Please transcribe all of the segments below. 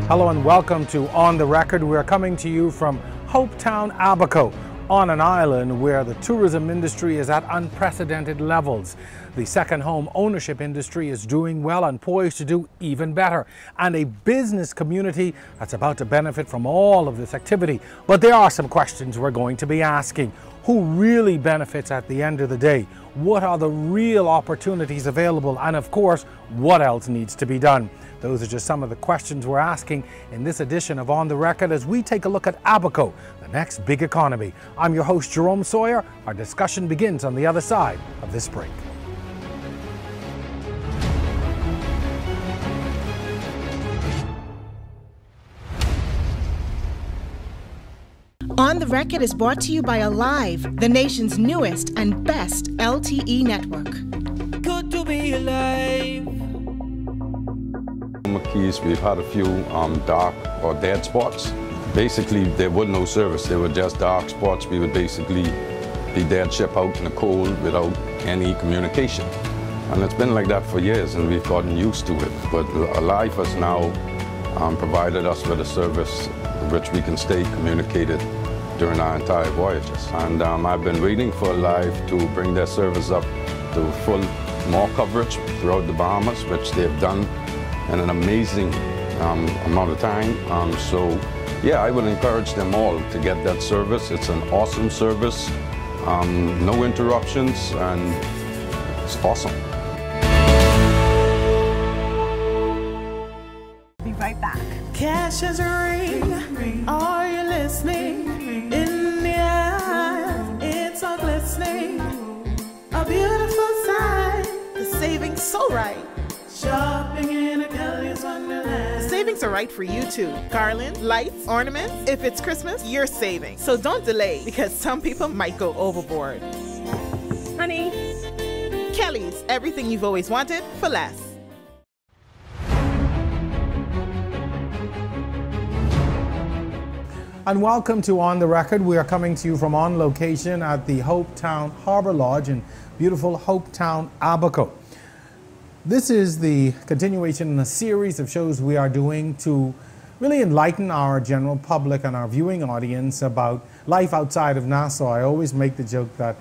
Hello and welcome to On the Record. We're coming to you from Hopetown, Abaco, on an island where the tourism industry is at unprecedented levels. The second home ownership industry is doing well and poised to do even better, and a business community that's about to benefit from all of this activity. But there are some questions we're going to be asking. Who really benefits at the end of the day? What are the real opportunities available? And of course, what else needs to be done? Those are just some of the questions we're asking in this edition of On the Record as we take a look at Abaco, the next big economy. I'm your host, Jerome Sawyer. Our discussion begins on the other side of this break. On the Record is brought to you by Alive, the nation's newest and best LTE network. Good to be alive. Keys, we've had a few dark or dead spots. Basically, there was no service. They were just dark spots. We would basically be dead ship out in the cold without any communication. And it's been like that for years, and we've gotten used to it. But Alive has now provided us with a service which we can stay communicated during our entire voyages. And I've been waiting for Alive to bring their service up to full more coverage throughout the Bahamas, which they've done in an amazing amount of time. So yeah, I would encourage them all to get that service. It's an awesome service, no interruptions, and it's awesome. Be right back. Cash is a ring. Are you listening? In the eye, it's all glistening. A beautiful sight. The savings so right. Shopping in a Kelly's Wonderland. The savings are right for you too. Garland, lights, ornaments. If it's Christmas, you're saving. So don't delay, because some people might go overboard. Honey, Kelly's, everything you've always wanted for less. And welcome to On the Record. We are coming to you from on location at the Hopetown Harbor Lodge in beautiful Hopetown, Abaco. This is the continuation in a series of shows we are doing to really enlighten our general public and our viewing audience about life outside of Nassau. I always make the joke that,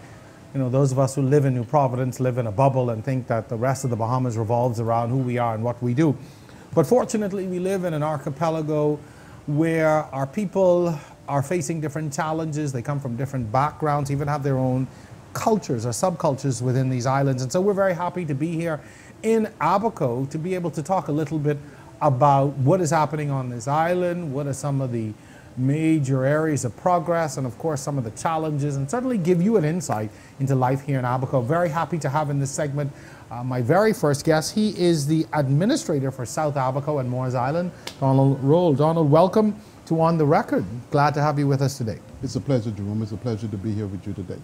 you know, those of us who live in New Providence live in a bubble and think that the rest of the Bahamas revolves around who we are and what we do. But fortunately, we live in an archipelago where our people are facing different challenges. They come from different backgrounds, even have their own cultures or subcultures within these islands. And so we're very happy to be here in Abaco to be able to talk a little bit about what is happening on this island, what are some of the major areas of progress, and of course some of the challenges, and certainly give you an insight into life here in Abaco. Very happy to have in this segment my very first guest. He is the administrator for South Abaco and Moores Island, Donald Roll. Donald, welcome to On the Record. Glad to have you with us today. It's a pleasure, Jerome. It's a pleasure to be here with you today.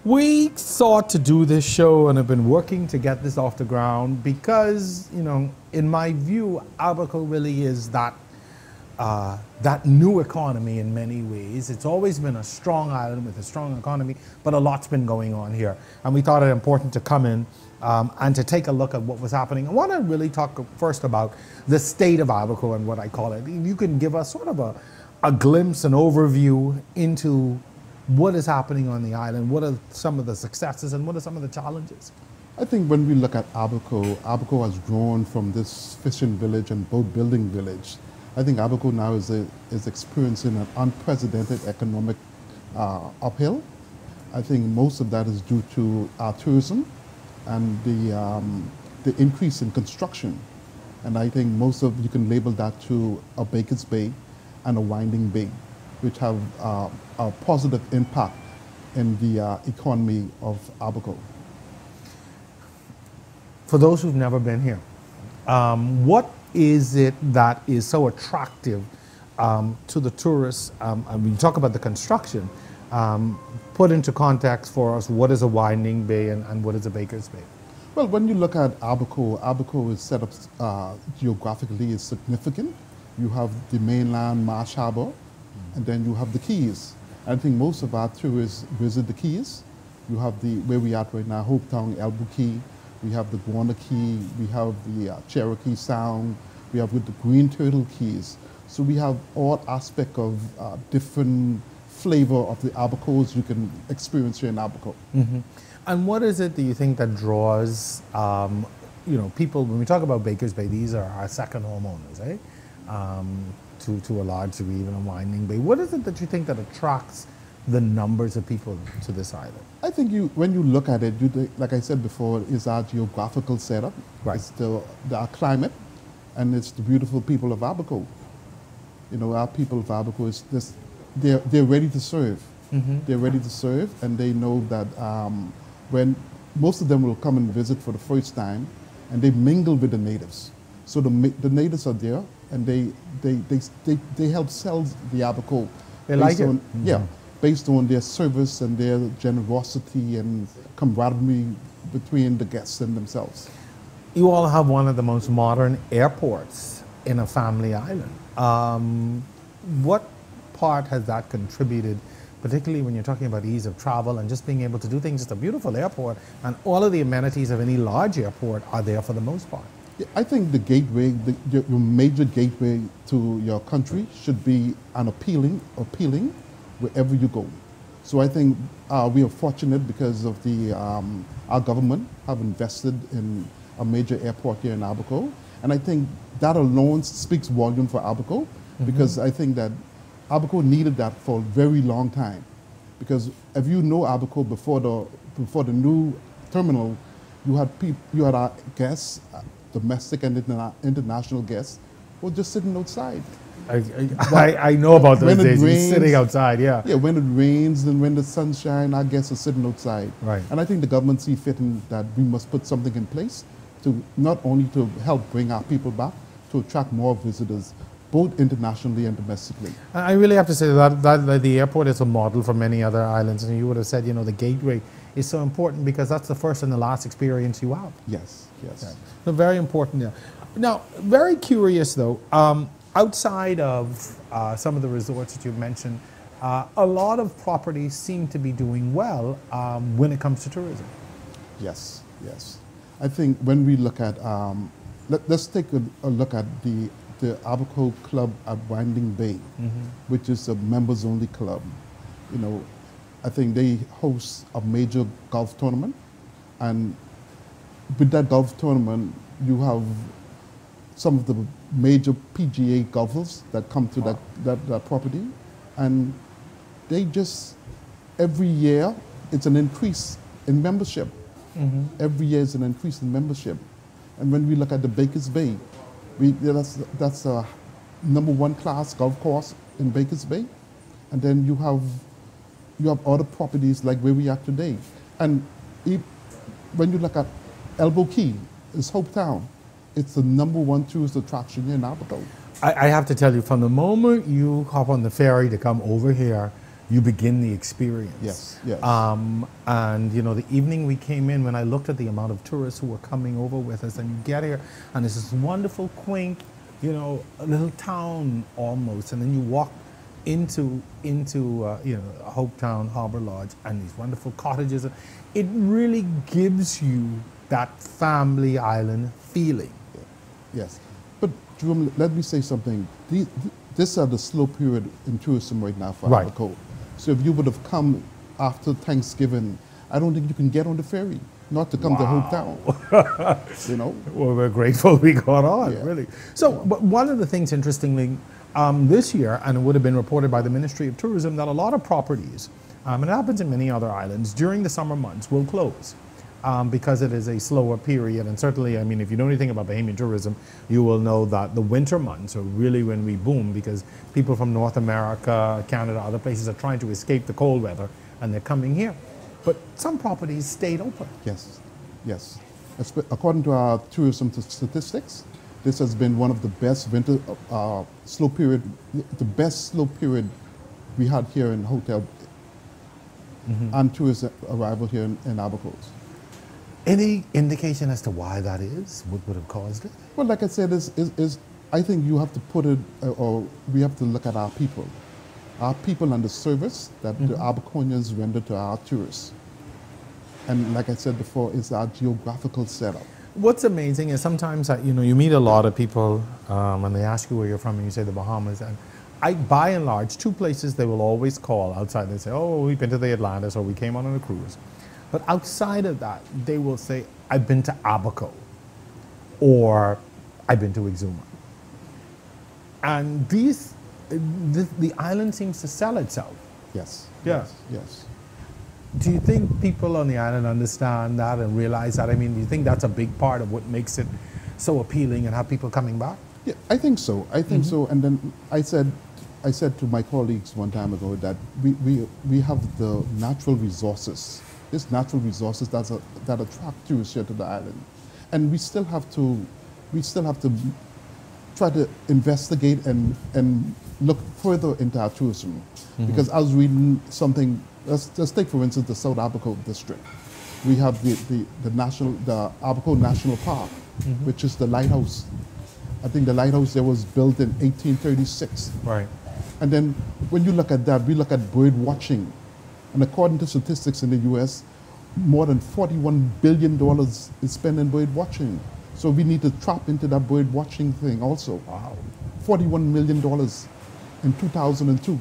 We thought to do this show and have been working to get this off the ground because, you know, in my view, Abaco really is that new economy in many ways. It's always been a strong island with a strong economy, but a lot's been going on here. And we thought it important to come in and to take a look at what was happening. I want to really talk first about the state of Abaco and what I call it. You can give us sort of a glimpse, an overview into what is happening on the island, what are some of the successes and what are some of the challenges? I think when we look at Abaco, Abaco has grown from this fishing village and boat building village. I think Abaco now is experiencing an unprecedented economic uphill. I think most of that is due to tourism and the increase in construction. And I think you can label that to a Baker's Bay and a Winding Bay, which have a positive impact in the economy of Abaco. For those who've never been here, what is it that is so attractive to the tourists? And when you talk about the construction, put into context for us, what is a Winding Bay and what is a Baker's Bay? Well, when you look at Abaco, Abaco is set up geographically is significant. You have the mainland Marsh Harbor, and then you have the Keys. I think most of our tourists visit the Keys. You have where we are right now, Hopetown, Elbow Key. We have the Guana Key. We have the Cherokee Sound. We have with the green turtle keys. So we have all aspect of different flavor of the Abacos you can experience here in Abaco. And what is it, do you think, that draws people, when we talk about Baker's Bay, these are our second homeowners, eh? To a large degree, even a Winding Bay. What is it that you think that attracts the numbers of people to this island? I think when you look at it, like I said before, is our geographical setup, Right. it's our climate, and it's the beautiful people of Abaco. Our people of Abaco is this, they're ready to serve. They're ready to serve, and they know that when most of them will come and visit for the first time, and they mingle with the natives. So the natives are there, and they help sell the Abaco. They like it. Yeah, based on their service and their generosity and camaraderie between the guests and themselves. You all have one of the most modern airports in a family island. What part has that contributed, particularly when you're talking about ease of travel and just being able to do things? It's a beautiful airport, and all of the amenities of any large airport are there for the most part. Yeah, I think the gateway, your major gateway to your country should be an appealing wherever you go. So I think we are fortunate because of our government have invested in a major airport here in Abaco, and I think that alone speaks volume for Abaco, because I think that Abaco needed that for a very long time. Because if you know Abaco before the new terminal, you had our guests, domestic and international guests, who were just sitting outside. I know about those days. Rains, sitting outside, yeah. Yeah, when it rains and when the sun shines, our guests are sitting outside. Right. And I think the government see fit in that we must put something in place to not only to help bring our people back, to attract more visitors, both internationally and domestically. I really have to say that the airport is a model for many other islands, and you would have said, the gateway is so important because that's the first and the last experience you have. Yes, yes. Okay. So very important there. Now, very curious though, outside of some of the resorts that you've mentioned, a lot of properties seem to be doing well when it comes to tourism. Yes, yes. I think when we look at, let's take a look at the Abaco Club at Winding Bay, which is a members-only club. I think they host a major golf tournament, and with that golf tournament, you have some of the major PGA golfers that come to that property, and they just, every year, it's an increase in membership. Every year is an increase in membership. And when we look at the Baker's Bay, that's a #1 class golf course in Baker's Bay. And then you have other properties like where we are today. And when you look at Elbow Key, it's Hope Town. It's the #1 tourist attraction here in Abaco. I have to tell you, from the moment you hop on the ferry to come over here, you begin the experience. Yes, yes. And the evening we came in, when I looked at the amount of tourists who were coming over with us, and you get here, and it's this wonderful, quaint, a little town almost, and then you walk into Hope Town Harbor Lodge and these wonderful cottages. It really gives you that family island feeling. Yes, but Jerome, let me say something. These are the slow period in tourism right now for Abaco. So if you would have come after Thanksgiving, I don't think you can get on the ferry, not to come to Hope Town. Well, we're grateful we got on, really. So, but one of the things, interestingly, this year, and it would have been reported by the Ministry of Tourism, that a lot of properties, and it happens in many other islands, during the summer months will close. Because it is a slower period, and certainly, if you know anything about Bahamian tourism, you will know that the winter months are really when we boom, because people from North America, Canada, other places are trying to escape the cold weather, and they're coming here. But some properties stayed open. Yes, yes. According to our tourism statistics, this has been one of the best winter slow period, the best slow period we had here in hotel and tourist arrival here in Abaco. Any indication as to why that is? What would have caused it? Well, like I said, I think you have to put it, or we have to look at our people and the service that the Abaconians render to our tourists. And like I said before, it's our geographical setup. What's amazing is sometimes you meet a lot of people and they ask you where you're from and you say the Bahamas, and by and large, two places they will always call outside. They say, oh, we've been to the Atlantis, or we came on a cruise. But outside of that, they will say, I've been to Abaco, or I've been to Exuma. And the island seems to sell itself. Yes. Yeah. Yes. Do you think people on the island understand that and realize that? I mean, do you think that's a big part of what makes it so appealing and have people coming back? Yeah, I think so. I think so. And then I said to my colleagues one time ago that we have the natural resources. There's natural resources that attract tourists here to the island, and we still have to try to investigate and look further into our tourism. Because I was reading something. Let's take for instance the South Abaco district. We have the Abaco National Park, which is the lighthouse. I think the lighthouse there was built in 1836. Right. And then when you look at that, we look at bird watching. And according to statistics in the US, more than $41 billion is spent in bird watching. So we need to tap into that bird watching thing also. Wow. $41 million in 2002.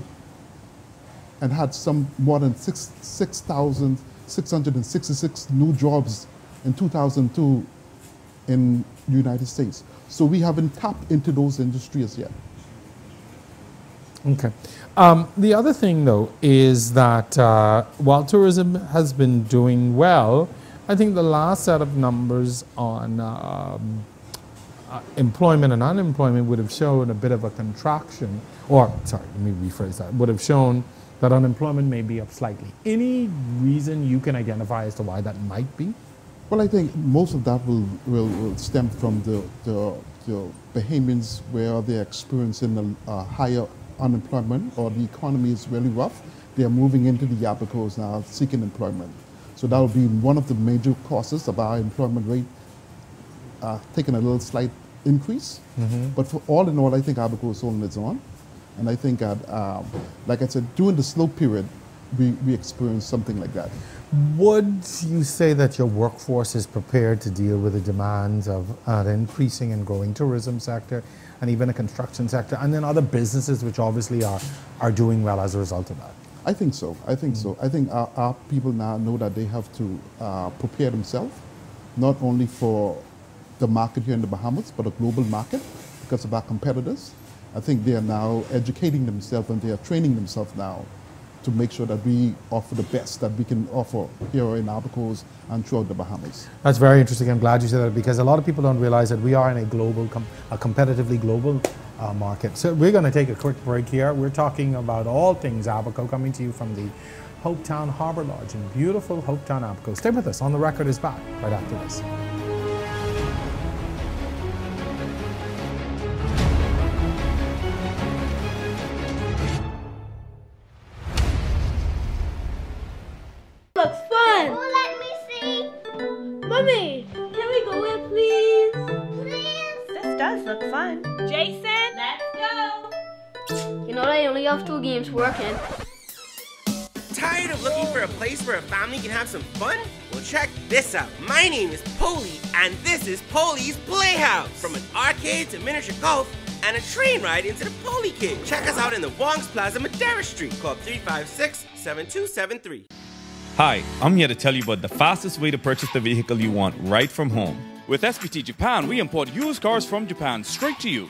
And had some more than 6,666 new jobs in 2002 in the United States. So we haven't tapped into those industries yet. Okay. The other thing, though, is that while tourism has been doing well, I think the last set of numbers on employment and unemployment would have shown a bit of a contraction, or, sorry, let me rephrase that, would have shown that unemployment may be up slightly. Any reason you can identify as to why that might be? Well, I think most of that will stem from the Bahamians where they're experiencing a higher unemployment, or the economy is really rough. They are moving into the Abacos now seeking employment. So that will be one of the major causes of our employment rate taking a little slight increase. But for all in all, I think Abaco is holding its own. And I think, like I said, during the slow period, we experienced something like that. Would you say that your workforce is prepared to deal with the demands of an increasing and growing tourism sector, and even a construction sector, and then other businesses which obviously are doing well as a result of that? I think so. I think so. I think our people now know that they have to prepare themselves, not only for the market here in the Bahamas, but a global market because of our competitors. I think they are now educating themselves and they are training themselves now to make sure that we offer the best that we can offer here in Abacos and throughout the Bahamas. That's very interesting. I'm glad you said that, because a lot of people don't realize that we are in a global, a competitively global market. So we're going to take a quick break here. We're talking about all things Abaco, coming to you from the Hopetown Harbor Lodge in beautiful Hopetown, Abaco. Stay with us. On the Record is back right after this. Looks fun! Oh, let me see. Mommy, can we go in, please? Please. This does look fun. Jason, let's go! You know they only have 2 games working. Tired of looking for a place where a family can have some fun? Well, check this out. My name is Polly, and this is Polly's Playhouse. From an arcade to miniature golf, and a train ride into the Polly Cave. Check us out in the Wong's Plaza, Madera Street. Call 356-7273. Hi, I'm here to tell you about the fastest way to purchase the vehicle you want right from home. With SBT Japan, we import used cars from Japan straight to you.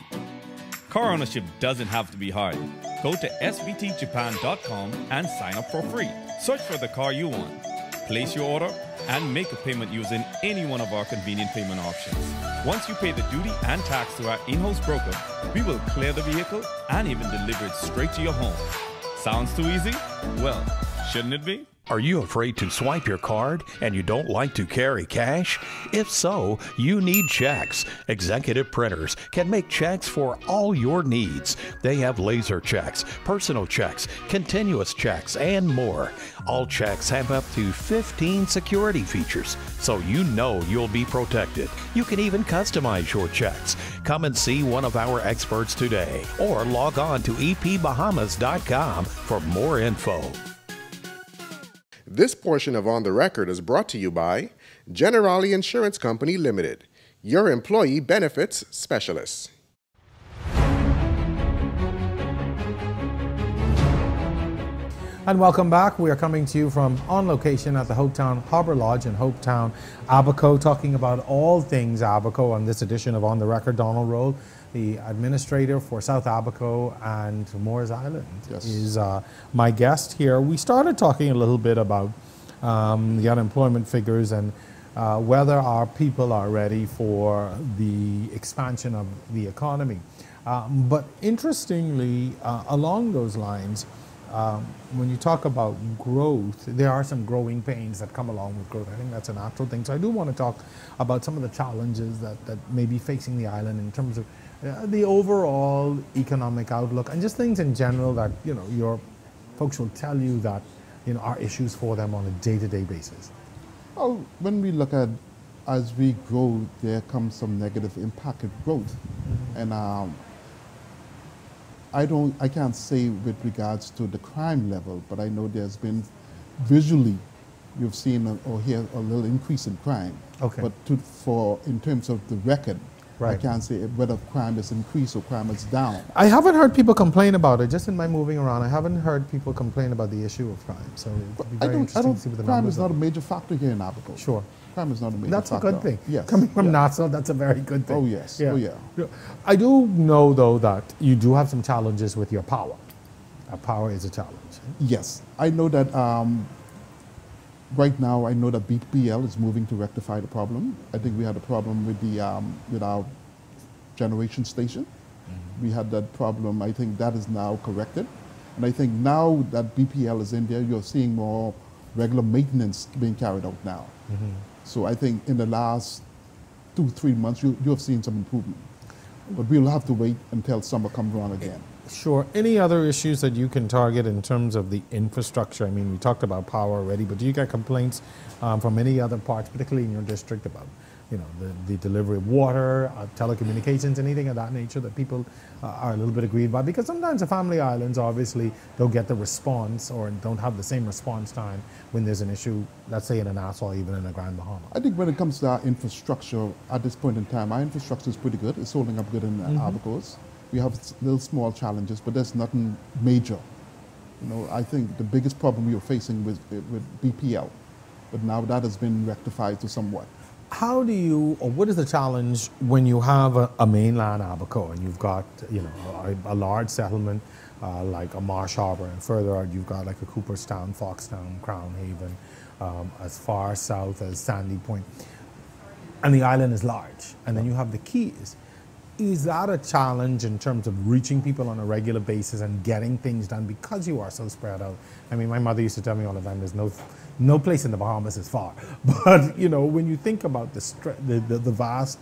Car ownership doesn't have to be hard. Go to sbtjapan.com and sign up for free. Search for the car you want, place your order, and make a payment using any one of our convenient payment options. Once you pay the duty and tax to our in-house broker, we will clear the vehicle and even deliver it straight to your home. Sounds too easy? Well, shouldn't it be? Are you afraid to swipe your card and you don't like to carry cash? If so, you need checks. Executive Printers can make checks for all your needs. They have laser checks, personal checks, continuous checks, and more. All checks have up to 15 security features, so you know you'll be protected. You can even customize your checks. Come and see one of our experts today, or log on to epbahamas.com for more info. This portion of On the Record is brought to you by Generali Insurance Company Limited. your employee benefits specialist. And welcome back. We are coming to you from on location at the Hopetown Harbor Lodge in Hopetown, Abaco, talking about all things Abaco on this edition of On the Record. Donald Roll, the administrator for South Abaco and Moores Island, is my guest here. We started talking a little bit about the unemployment figures and whether our people are ready for the expansion of the economy. But interestingly, along those lines, when you talk about growth, there are some growing pains that come along with growth. I think that's a natural thing. So I do want to talk about some of the challenges that may be facing the island in terms of the overall economic outlook and just things in general that, you know, your folks will tell you that, you know, are issues for them on a day-to-day basis. Well, when we look at, as we grow, there comes some negative impact of growth. And I can't say with regards to the crime level, but I know there's been visually, you've seen or hear a little increase in crime. Okay. But in terms of the record, I can't say whether crime has increased or crime is down. I haven't heard people complain about it. Just in my moving around, I haven't heard people complain about the issue of crime. So it'd be very interesting to see what the crime numbers is not are. a major factor here in Abaco. Sure. Crime is not a major That's factor. a good thing. Yes. Coming from Nassau, that's a very good thing. Oh, yes. Yeah. Oh, yeah. I do know, though, that you do have some challenges with your power. Power is a challenge. Yes. I know that right now, I know that BPL is moving to rectify the problem. I think we had a problem with with our generation station. We had that problem. I think that is now corrected. And I think now that BPL is in there, you're seeing more regular maintenance being carried out now. So I think in the last 2-3 months, you have seen some improvement. But we'll have to wait until summer comes around again. Sure. Any other issues that you can target in terms of the infrastructure? I mean, we talked about power already, but do you get complaints from any other parts, particularly in your district, about, you know, the delivery of water, telecommunications, anything of that nature that people are a little bit aggrieved by? Because sometimes the family islands obviously don't get the response or don't have the same response time when there's an issue, let's say in a Nassau or even in a Grand Bahama. I think when it comes to our infrastructure, at this point in time, our infrastructure is pretty good. It's holding up good in Abacos. We have little small challenges, but there's nothing major. You know, I think the biggest problem we were facing with BPL, but now that has been rectified to somewhat. How do you, or what is the challenge when you have a mainland Abaco and you've got, you know, a large settlement like a Marsh Harbor, and further out you've got like a Cooperstown, Foxtown, Crown Haven, as far south as Sandy Point, and the island is large, and then you have the Keys. Is that a challenge in terms of reaching people on a regular basis and getting things done because you are so spread out? I mean, my mother used to tell me all the time, there's no place in the Bahamas is far. But, you know, when you think about the vast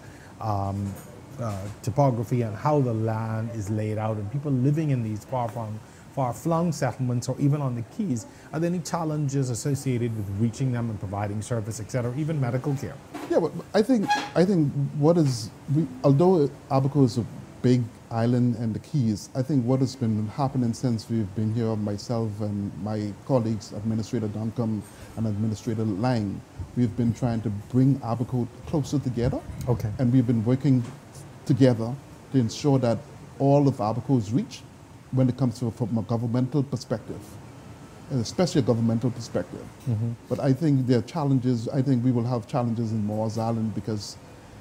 topography and how the land is laid out and people living in these far-flung settlements or even on the Keys, are there any challenges associated with reaching them and providing service, et cetera, even medical care? Yeah, but I think although Abaco is a big island and the Keys, I think what has been happening since we've been here, myself and my colleagues, Administrator Duncombe and Administrator Lang, we've been trying to bring Abaco closer together. Okay. And we've been working together to ensure that all of Abaco is reached when it comes to from a governmental perspective, and especially a governmental perspective. But I think there are challenges. I think we will have challenges in Moores Island because,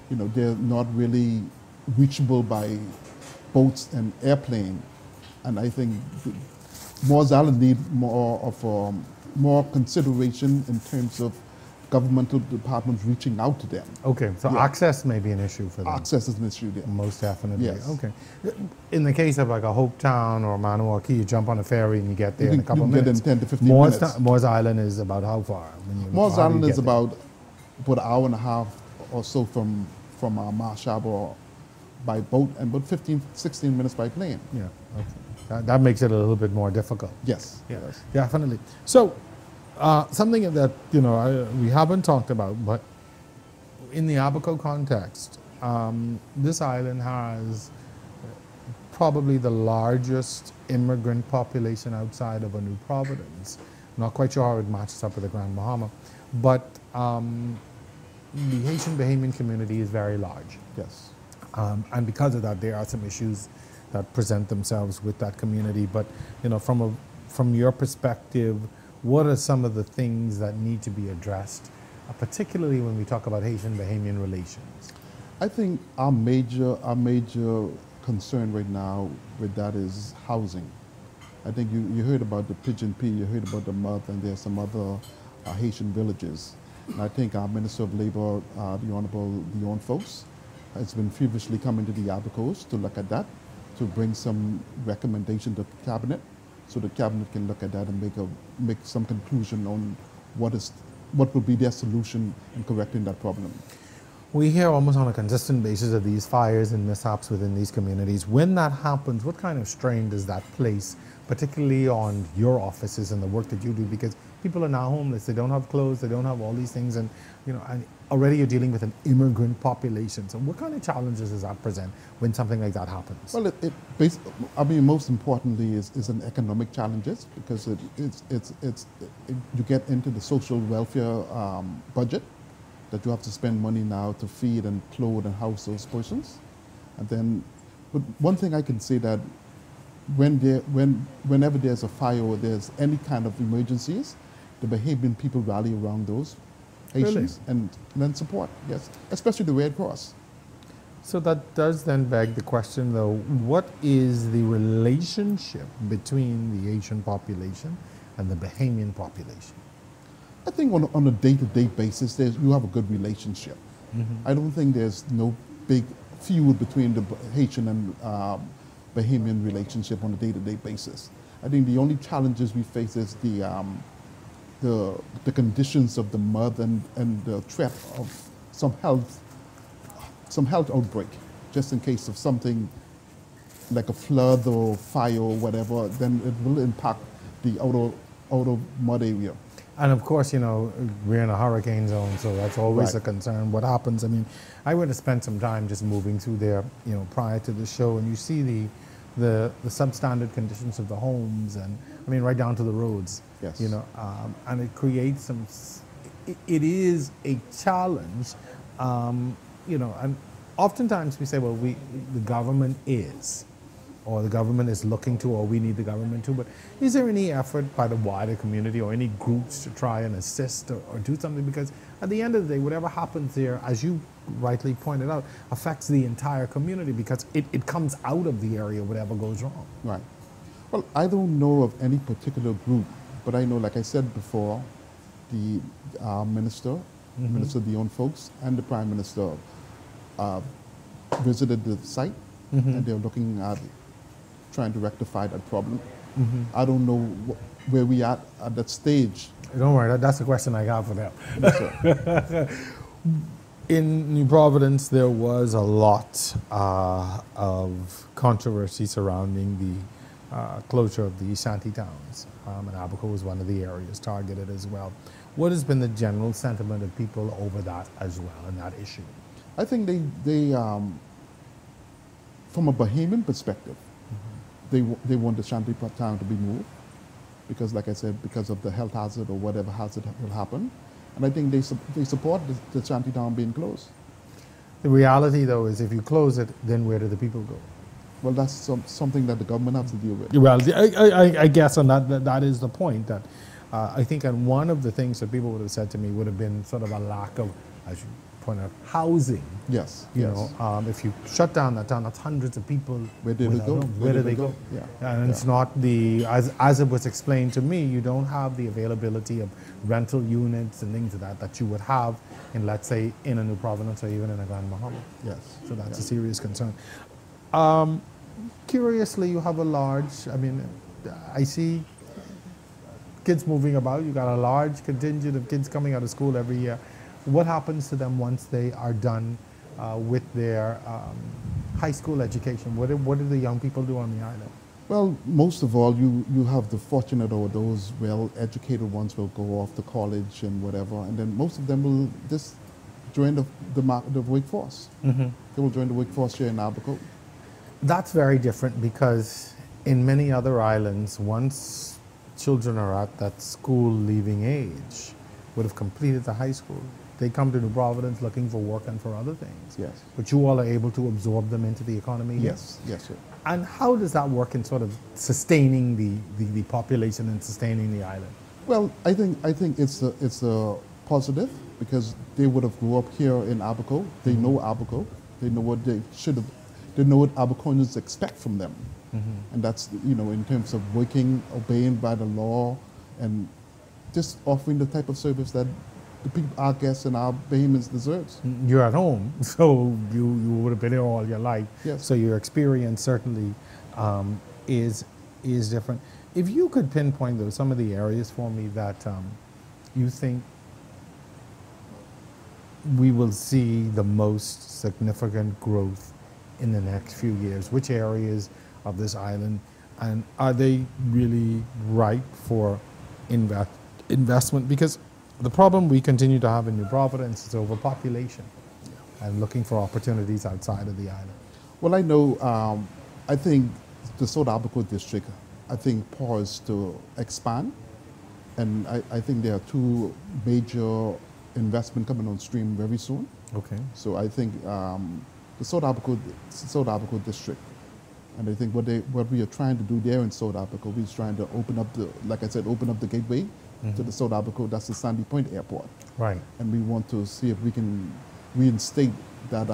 you know, they're not really reachable by boats and airplane. And I think Moores Island need more consideration in terms of governmental departments reaching out to them. Okay, so access may be an issue for them. Access is an issue there. Most definitely. Yes. Okay. In the case of like a Hopetown or Manoa Key, you jump on a ferry and you get there in a couple of minutes. You can get in 10 to 15 minutes. Moores Island is about how far? Moores Island is about an hour and a half or so from Marsh Harbor by boat and about 15-16 minutes by plane. Yeah, okay. That makes it a little bit more difficult. Yes. Yeah, yes. Definitely. So, something that, you know, we haven't talked about, but in the Abaco context, this island has probably the largest immigrant population outside of a New Providence. Not quite sure how it matches up with the Grand Bahama, but the Haitian Bahamian community is very large. Yes. And because of that, there are some issues that present themselves with that community. But from your perspective, what are some of the things that need to be addressed, particularly when we talk about Haitian Bahamian relations? I think our major concern right now with that is housing. I think you heard about the Pigeon P, you heard about the Mud, and there's some other Haitian villages. And I think our Minister of Labor, the Honorable Leon Folks, has been feverishly coming to the Abacos to look at that, to bring some recommendation to the Cabinet, so the Cabinet can look at that and make some conclusion on what will be their solution in correcting that problem. We hear almost on a consistent basis of these fires and mishaps within these communities. When that happens, what kind of strain does that place, particularly on your offices and the work that you do? Because people are now homeless, they don't have clothes, they don't have all these things, and and already you're dealing with an immigrant population. So what kind of challenges does that present when something like that happens? Well, most importantly is an economic challenges, because you get into the social welfare budget, that you have to spend money now to feed and clothe and house those persons. And then, but one thing I can say that whenever there's a fire or there's any kind of emergencies, the Bahamian people rally around those Haitians and then support, yes, especially the Red Cross. So that does then beg the question, though, what is the relationship between the Haitian population and the Bahamian population? I think on a day-to-day basis, you have a good relationship. Mm-hmm. I don't think there's no big feud between the Haitian and Bahamian relationship on a day-to-day basis. I think the only challenges we face is the conditions of the mud and the threat of some health outbreak, just in case of something like a flood or fire or whatever, then it will impact the outer mud area. And of course, we're in a hurricane zone, so that's always a concern. What happens, I went to spend some time just moving through there, prior to the show, and you see the substandard conditions of the homes, and right down to the roads. Yes. And it creates it is a challenge, and oftentimes we say, well, the government is, or the government is looking to, or we need the government to, but is there any effort by the wider community or any groups to try and assist or do something? Because at the end of the day, whatever happens there, as you rightly pointed out, affects the entire community, because it comes out of the area, whatever goes wrong. Right. Well, I don't know of any particular group, but I know, like I said before, the Minister Dion Folks, and the Prime Minister visited the site, and they're looking at trying to rectify that problem. I don't know where we are at that stage. Don't worry, that's the question I got for them. Yes, sir. In New Providence, there was a lot of controversy surrounding the closure of the shanty towns, and Abaco was one of the areas targeted as well. What has been the general sentiment of people over that as well, and that issue? I think they from a Bahamian perspective, they want the shanty town to be moved, because, like I said, because of the health hazard or whatever hazard will happen. And I think they support the shanty town being closed. The reality, though, is if you close it, then where do the people go? Well, that's something that the government has to deal with. Well, I guess on that is the point, that I think, and one of the things that people would have said to me would have been sort of a lack of, as you point out, housing. Yes. If you shut down that town, that's hundreds of people. Where do they go? Where do they go? Yeah. And it's not as it was explained to me, you don't have the availability of rental units and things of that you would have in, let's say, in a New Providence or even in a Grand Bahama. Yes. So that's a serious concern. Curiously, you have a large, I see kids moving about. You got a large contingent of kids coming out of school every year. What happens to them once they are done with their high school education? What do the young people do on the island? Well, most of all, you have the fortunate, or those well-educated ones will go off to college and whatever, and then most of them will just join the workforce. They will join the workforce here in Abaco. That's very different, because in many other islands, once children are at that school leaving age, would have completed the high school, They come to New Providence looking for work and for other things. Yes. But you all are able to absorb them into the economy? Yes, yes, sir. And how does that work in sort of sustaining the population and sustaining the island? Well, I think it's a positive because they would have grew up here in Abaco. They know Abaco. They know what they should have. They know what Abaconians expect from them, and that's in terms of working, obeying by the law, and just offering the type of service that the people, our guests and our Bahamians deserves. You're at home, so you would have been here all your life. Yes. So your experience certainly is different. If you could pinpoint though some of the areas for me that you think we will see the most significant growth in the next few years, which areas of this island, and are they really ripe for investment? Because the problem we continue to have in New Providence is overpopulation and looking for opportunities outside of the island. Well, I know, I think the South Abaco district, I think, poised to expand, and I think there are two major investment coming on stream very soon. Okay. So I think the South Abaco district, and I think what we are trying to do there in South Abaco, we're trying to open up open up the gateway to the South Abaco. That's the Sandy Point Airport. Right. And we want to see if we can reinstate that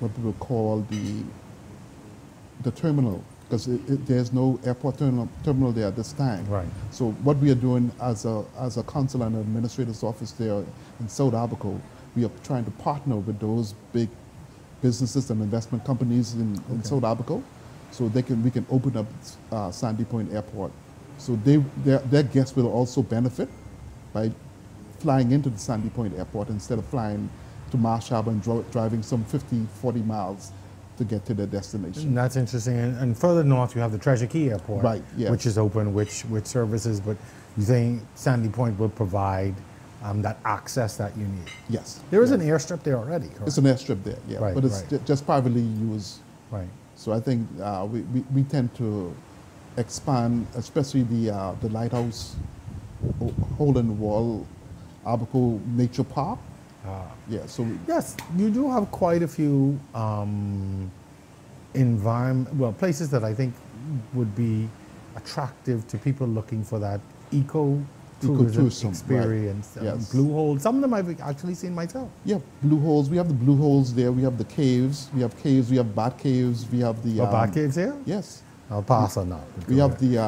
what we would call the terminal, because there's no airport terminal there at this time. Right. So what we are doing as a council and administrator's office there in South Abaco, we are trying to partner with those big businesses and investment companies in South Abaco, so we can open up Sandy Point Airport. So their guests will also benefit by flying into the Sandy Point Airport instead of flying to Marsh Harbor and driving some 50, 40 miles to get to their destination. That's interesting. And further north, you have the Treasure Key Airport, right, yes, which is open, which services, but you think Sandy Point will provide that access that you need? Yes. There is an airstrip there already, correct? It's an airstrip there, yeah, right, but it's just privately used. Right. So I think we tend to expand, especially the lighthouse, hole in the wall, Abaco Nature Park. Yeah. So yes, you do have quite a few places that I think would be attractive to people looking for that ecotourism experience. Right. Yes. Blue holes. Some of them I've actually seen myself. Yeah, blue holes. We have the blue holes there. We have the caves. We have caves. We have bat caves. We have the bat caves here. Yes. I'll pass on that. We have the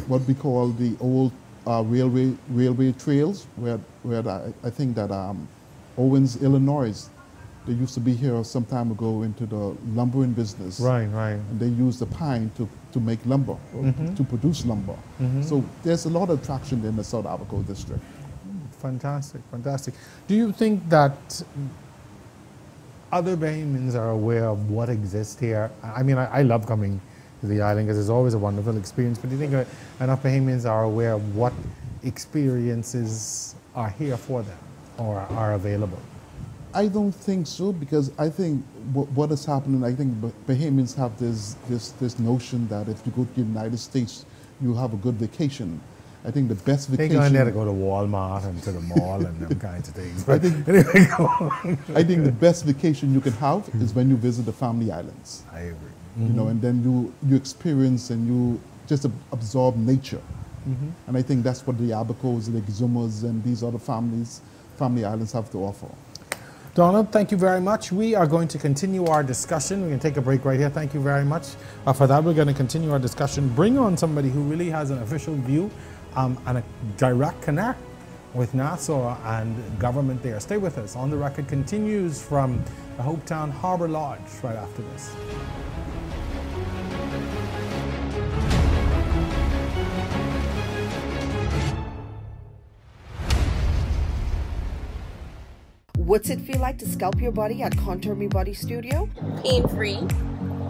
what we call the old railway trails, where I think that Owens, Illinois, they used to be here some time ago into the lumbering business. Right, right. And they use the pine to make lumber, to produce lumber. So there's a lot of attraction in the South Abaco district. Fantastic, fantastic. Do you think that other Bahamians are aware of what exists here? I mean, I love coming to the island because it's always a wonderful experience, but do you think enough Bahamians are aware of what experiences are here for them or are available? I don't think so, because I think what is happening, I think Bahamians have this notion that if you go to the United States, you have a good vacation. I think the best vacation... They go in there to go to Walmart and to the mall and them kinds of things. I think the best vacation you can have is when you visit the family islands. I agree. You know, and then you experience and you just absorb nature. And I think that's what the Abacos, the Exumas, and these other family islands have to offer. Donald, thank you very much. We are going to continue our discussion. We're going to take a break right here. Thank you very much. For that, we're going to continue our discussion, bring on somebody who really has an official view and a direct connect with Nassau and government there. Stay with us. On the Record continues from the Hopetown Harbor Lodge right after this. What's it feel like to scalp your body at Contour Me Body Studio? Pain-free,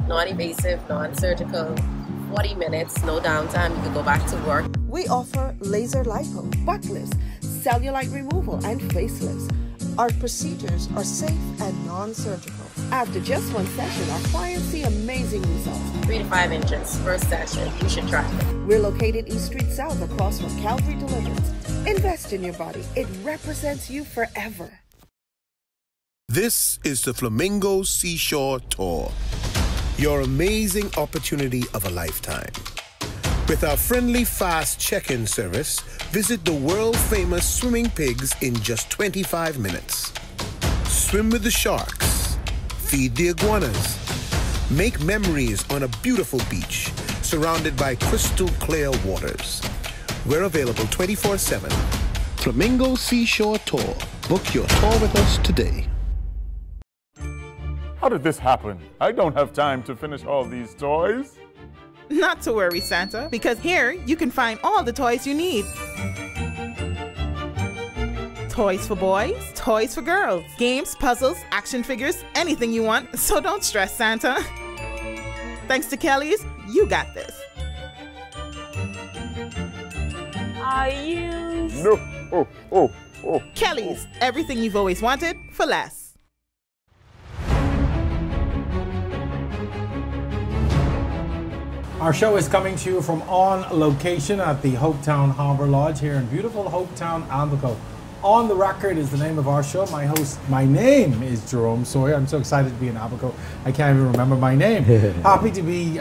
non-invasive, non-surgical, 40 minutes, no downtime, you can go back to work. We offer laser lipo, butt lifts, cellulite removal, and facelifts. Our procedures are safe and non-surgical. After just one session, our clients see amazing results. 3 to 5 inches, first session. You should try it. We're located East Street South across from Calvary Deliverance. Invest in your body. It represents you forever. This is the Flamingo Seashore Tour, your amazing opportunity of a lifetime. With our friendly, fast check-in service, visit the world-famous swimming pigs in just 25 minutes. Swim with the sharks, feed the iguanas, make memories on a beautiful beach surrounded by crystal clear waters. We're available 24/7. Flamingo Seashore Tour. Book your tour with us today. How did this happen? I don't have time to finish all these toys. Not to worry, Santa, because here you can find all the toys you need. Toys for boys, toys for girls, games, puzzles, action figures, anything you want, so don't stress, Santa. Thanks to Kelly's, you got this. Are you? No. Kelly's, everything you've always wanted for less. Our show is coming to you from on location at the Hopetown Harbor Lodge here in beautiful Hopetown, Abaco. On the Record is the name of our show. My name is Jerome Sawyer. I'm so excited to be in Abaco. I can't even remember my name. Happy to be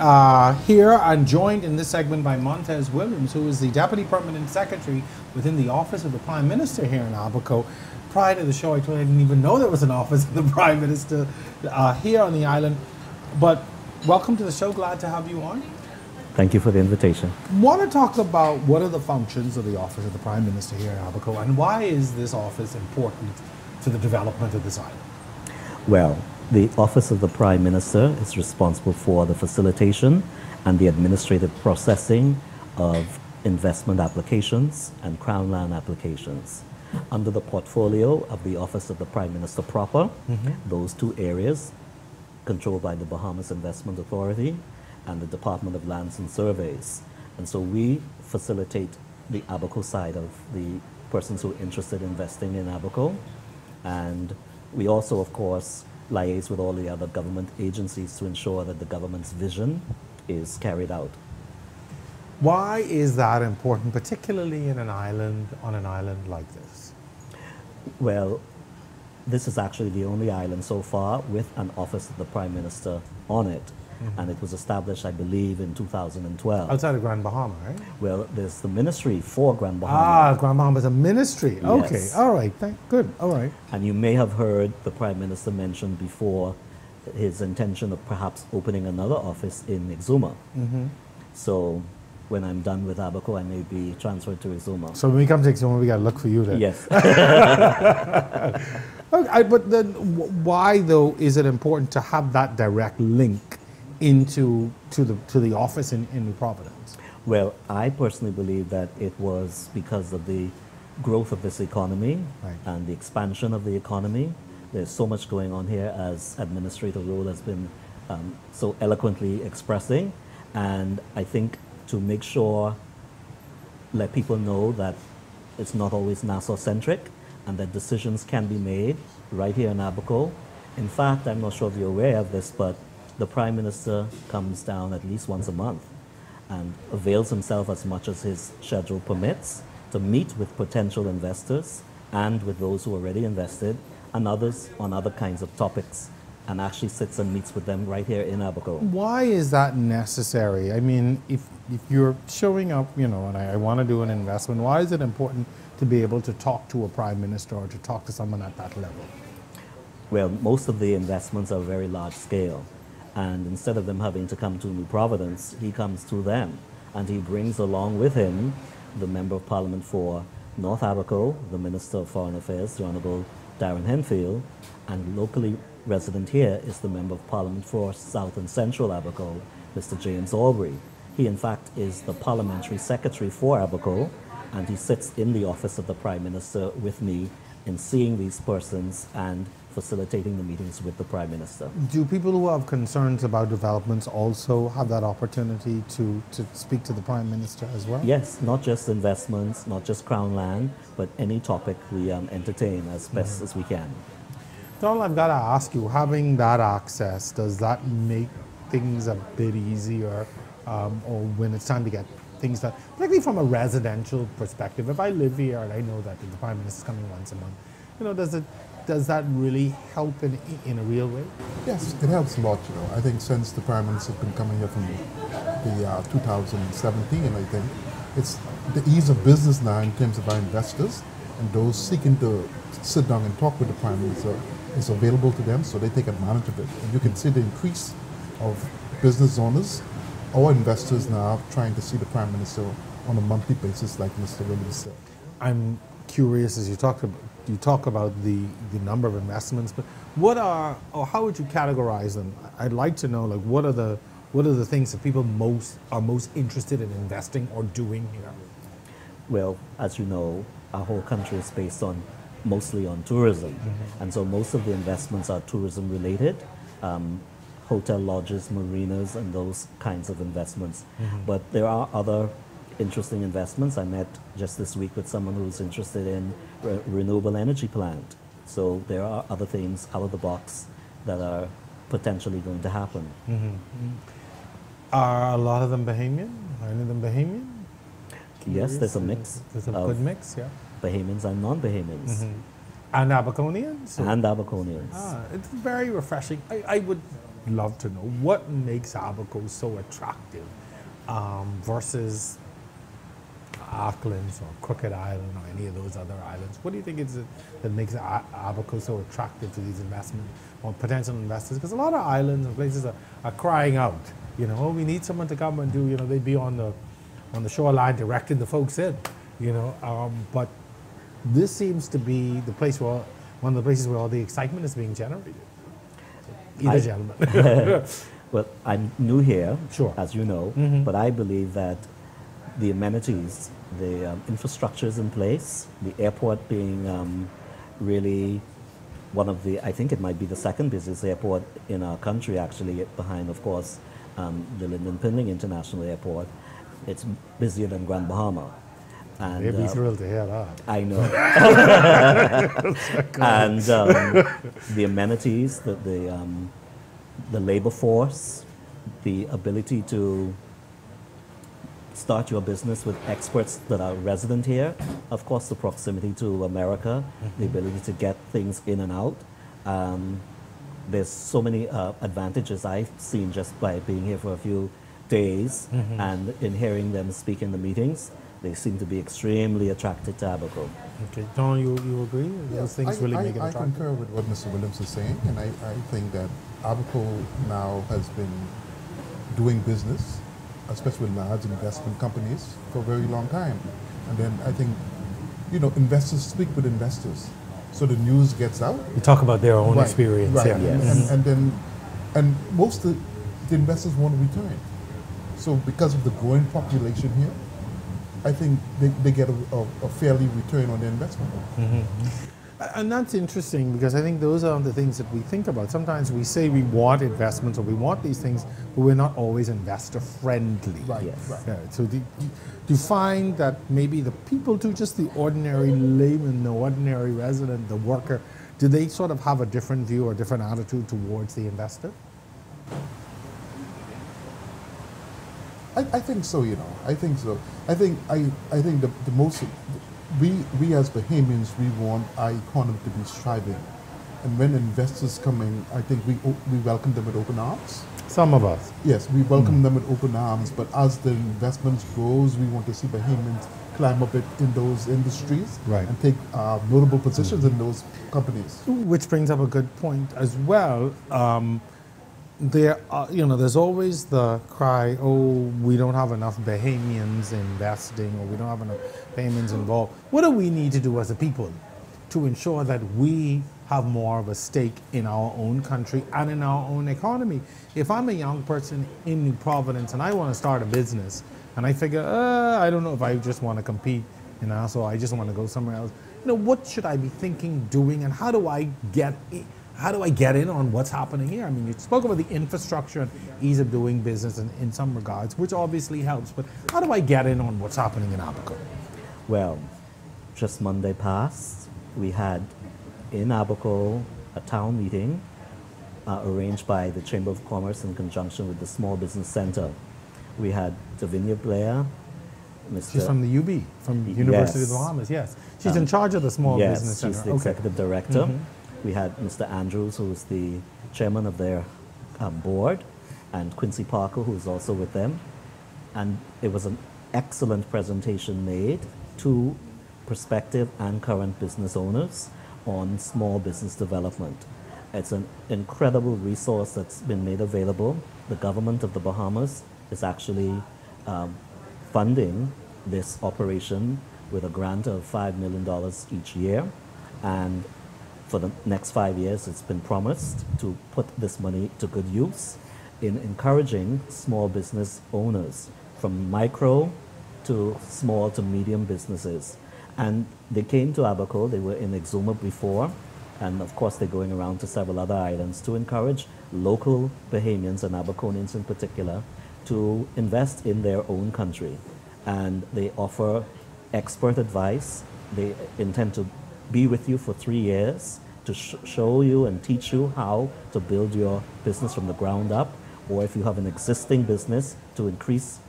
here and joined in this segment by Montez Williams, who is the Deputy Permanent Secretary within the Office of the Prime Minister here in Abaco. Prior to the show, I told you I didn't even know there was an Office of the Prime Minister here on the island. But welcome to the show. Glad to have you on. Thank you for the invitation. Want to talk about what are the functions of the Office of the Prime Minister here in Abaco, and why is this office important to the development of this island? Well, the Office of the Prime Minister is responsible for the facilitation and the administrative processing of investment applications and Crown land applications. Under the portfolio of the Office of the Prime Minister proper, those two areas controlled by the Bahamas Investment Authority and the Department of Lands and Surveys. And so we facilitate the Abaco side of the persons who are interested in investing in Abaco. And we also, of course, liaise with all the other government agencies to ensure that the government's vision is carried out. Why is that important, particularly in an island, on an island like this? Well, this is actually the only island so far with an Office of the Prime Minister on it. And it was established, I believe, in 2012. Outside of Grand Bahama, right? Well, there's the ministry for Grand Bahama. Ah, Grand Bahama is a ministry. Yes. Okay, all right, good, all right. And you may have heard the Prime Minister mention before his intention of perhaps opening another office in Exuma. So when I'm done with Abaco, I may be transferred to Exuma. So when we come to Exuma, we got to look for you then. Yes. Okay, but then why, though, is it important to have that direct link to the office in New Providence? Well, I personally believe that it was because of the growth of this economy and the expansion of the economy. There's so much going on here, as Administrator Rowe has been so eloquently expressing. And I think to make sure, let people know that it's not always Nassau-centric and that decisions can be made right here in Abaco. In fact, I'm not sure if you're aware of this, but the Prime Minister comes down at least once a month and avails himself as much as his schedule permits to meet with potential investors and with those who already invested and others on other kinds of topics, and actually sits and meets with them right here in Abaco. Why is that necessary? I mean, if you're showing up, you know, and I want to do an investment, why is it important to be able to talk to a Prime Minister or to talk to someone at that level? Well, most of the investments are very large scale. And instead of them having to come to New Providence, he comes to them. And he brings along with him the Member of Parliament for North Abaco, the Minister of Foreign Affairs, the Honorable Darren Henfield, and locally resident here is the Member of Parliament for South and Central Abaco, Mr. James Aubrey. He, in fact, is the Parliamentary Secretary for Abaco, and he sits in the Office of the Prime Minister with me in seeing these persons and facilitating the meetings with the Prime Minister. Do people who have concerns about developments also have that opportunity to speak to the Prime Minister as well? Yes, not just investments, not just Crown land, but any topic we entertain as best as we can. Donald, I've got to ask you, having that access, does that make things a bit easier or when it's time to get things done, particularly from a residential perspective? If I live here and I know that the Prime Minister is coming once a month, you know, does that really help in a real way? Yes, it helps a lot. You know, I think since the Prime Minister has been coming here from the 2017, I think it's the ease of business now in terms of our investors and those seeking to sit down and talk with the Prime Minister is available to them, so they take advantage of it. And you can see the increase of business owners or investors now trying to see the Prime Minister on a monthly basis, like Mr. Williams said. I'm curious, as you talk about the number of investments, but what are, or how would you categorize them? I'd like to know, like, what are the things that people are most interested in investing or doing here? Well, as you know, our whole country is based on mostly on tourism, and so most of the investments are tourism related. Hotel lodges, marinas, and those kinds of investments. But there are other interesting investments. I met just this week with someone who's interested in renewable energy plant. So there are other things out of the box that are potentially going to happen. Are a lot of them Bahamian? Are any of them Bahamian? Yes, there's a mix. There's a good mix, yeah. Bahamians and non-Bahamians. And Abaconians? And Abaconians. It's very refreshing. I would love to know what makes Abaco so attractive versus Auckland or Crooked Island or any of those other islands. What do you think is it that makes Abaco so attractive to these investment or potential investors? Because a lot of islands and places are crying out, you know, oh, we need someone to come and do, you know, they'd be on the shoreline directing the folks in, you know, but this seems to be the place where, one of the places where all the excitement is being generated. Either gentleman. Well, I'm new here, sure, as you know, but I believe that the amenities, the infrastructure is in place, the airport being really one of the, I think it might be the second busiest airport in our country, actually, behind, of course, the Lyndon Pinling International Airport. It's busier than Grand Bahama. And, they'd be thrilled to hear that. I know. And the amenities, the labor force, the ability to start your business with experts that are resident here, of course the proximity to America, the ability to get things in and out. There's so many advantages I've seen just by being here for a few days and in hearing them speak in the meetings. They seem to be extremely attracted to Abaco. Okay, Don, you agree? Those things really make it attractive? I concur with what Mr. Williams is saying, and I think that Abaco now has been doing business, especially with large investment companies, for a very long time. And then I think, you know, investors speak with investors, so the news gets out. You talk about their own experience, right. Yeah. Yes. And most of the investors want to return. So because of the growing population here, I think they get a fairly return on their investment. And that's interesting because I think those are the things that we think about. Sometimes we say we want investments or we want these things, but we're not always investor friendly. Right, yes. Right. Yeah, so do you find that maybe the people too, just the ordinary layman, the ordinary resident, the worker, do they sort of have a different view or different attitude towards the investor? I think so, you know. I think so. I think the most we as Bahamians, we want our economy to be thriving, and when investors come in, I think we welcome them with open arms. Some of us. Yes, we welcome them with open arms. But as the investments grows, we want to see Bahamians climb up in those industries and take notable positions in those companies. Which brings up a good point as well. There, you know, there's always the cry, oh, we don't have enough Bahamians investing, or we don't have enough Bahamians involved. What do we need to do as a people to ensure that we have more of a stake in our own country and in our own economy? If I'm a young person in New Providence and I want to start a business, and I figure, I don't know if I just want to compete in Nassau, I just want to go somewhere else. You know, what should I be thinking, doing, and how do I get how do I get in on what's happening here? I mean, you spoke about the infrastructure and ease of doing business in some regards, which obviously helps, but how do I get in on what's happening in Abaco? Well, just Monday past, we had in Abaco a town meeting arranged by the Chamber of Commerce in conjunction with the Small Business Center. We had Davinia Blair, Mr. She's from the UB, from the University of the Bahamas, yes. She's in charge of the Small Business Center. Yes, she's the executive director. We had Mr. Andrews, who is the chairman of their board, and Quincy Parker, who is also with them. And it was an excellent presentation made to prospective and current business owners on small business development. It's an incredible resource that's been made available. The government of the Bahamas is actually funding this operation with a grant of $5 million each year. And for the next 5 years, it's been promised to put this money to good use in encouraging small business owners, from micro to small to medium businesses. And they came to Abaco, they were in Exuma before, and of course they're going around to several other islands to encourage local Bahamians and Abaconians in particular to invest in their own country. And they offer expert advice. They intend to be with you for 3 years to show you and teach you how to build your business from the ground up, or if you have an existing business, to increase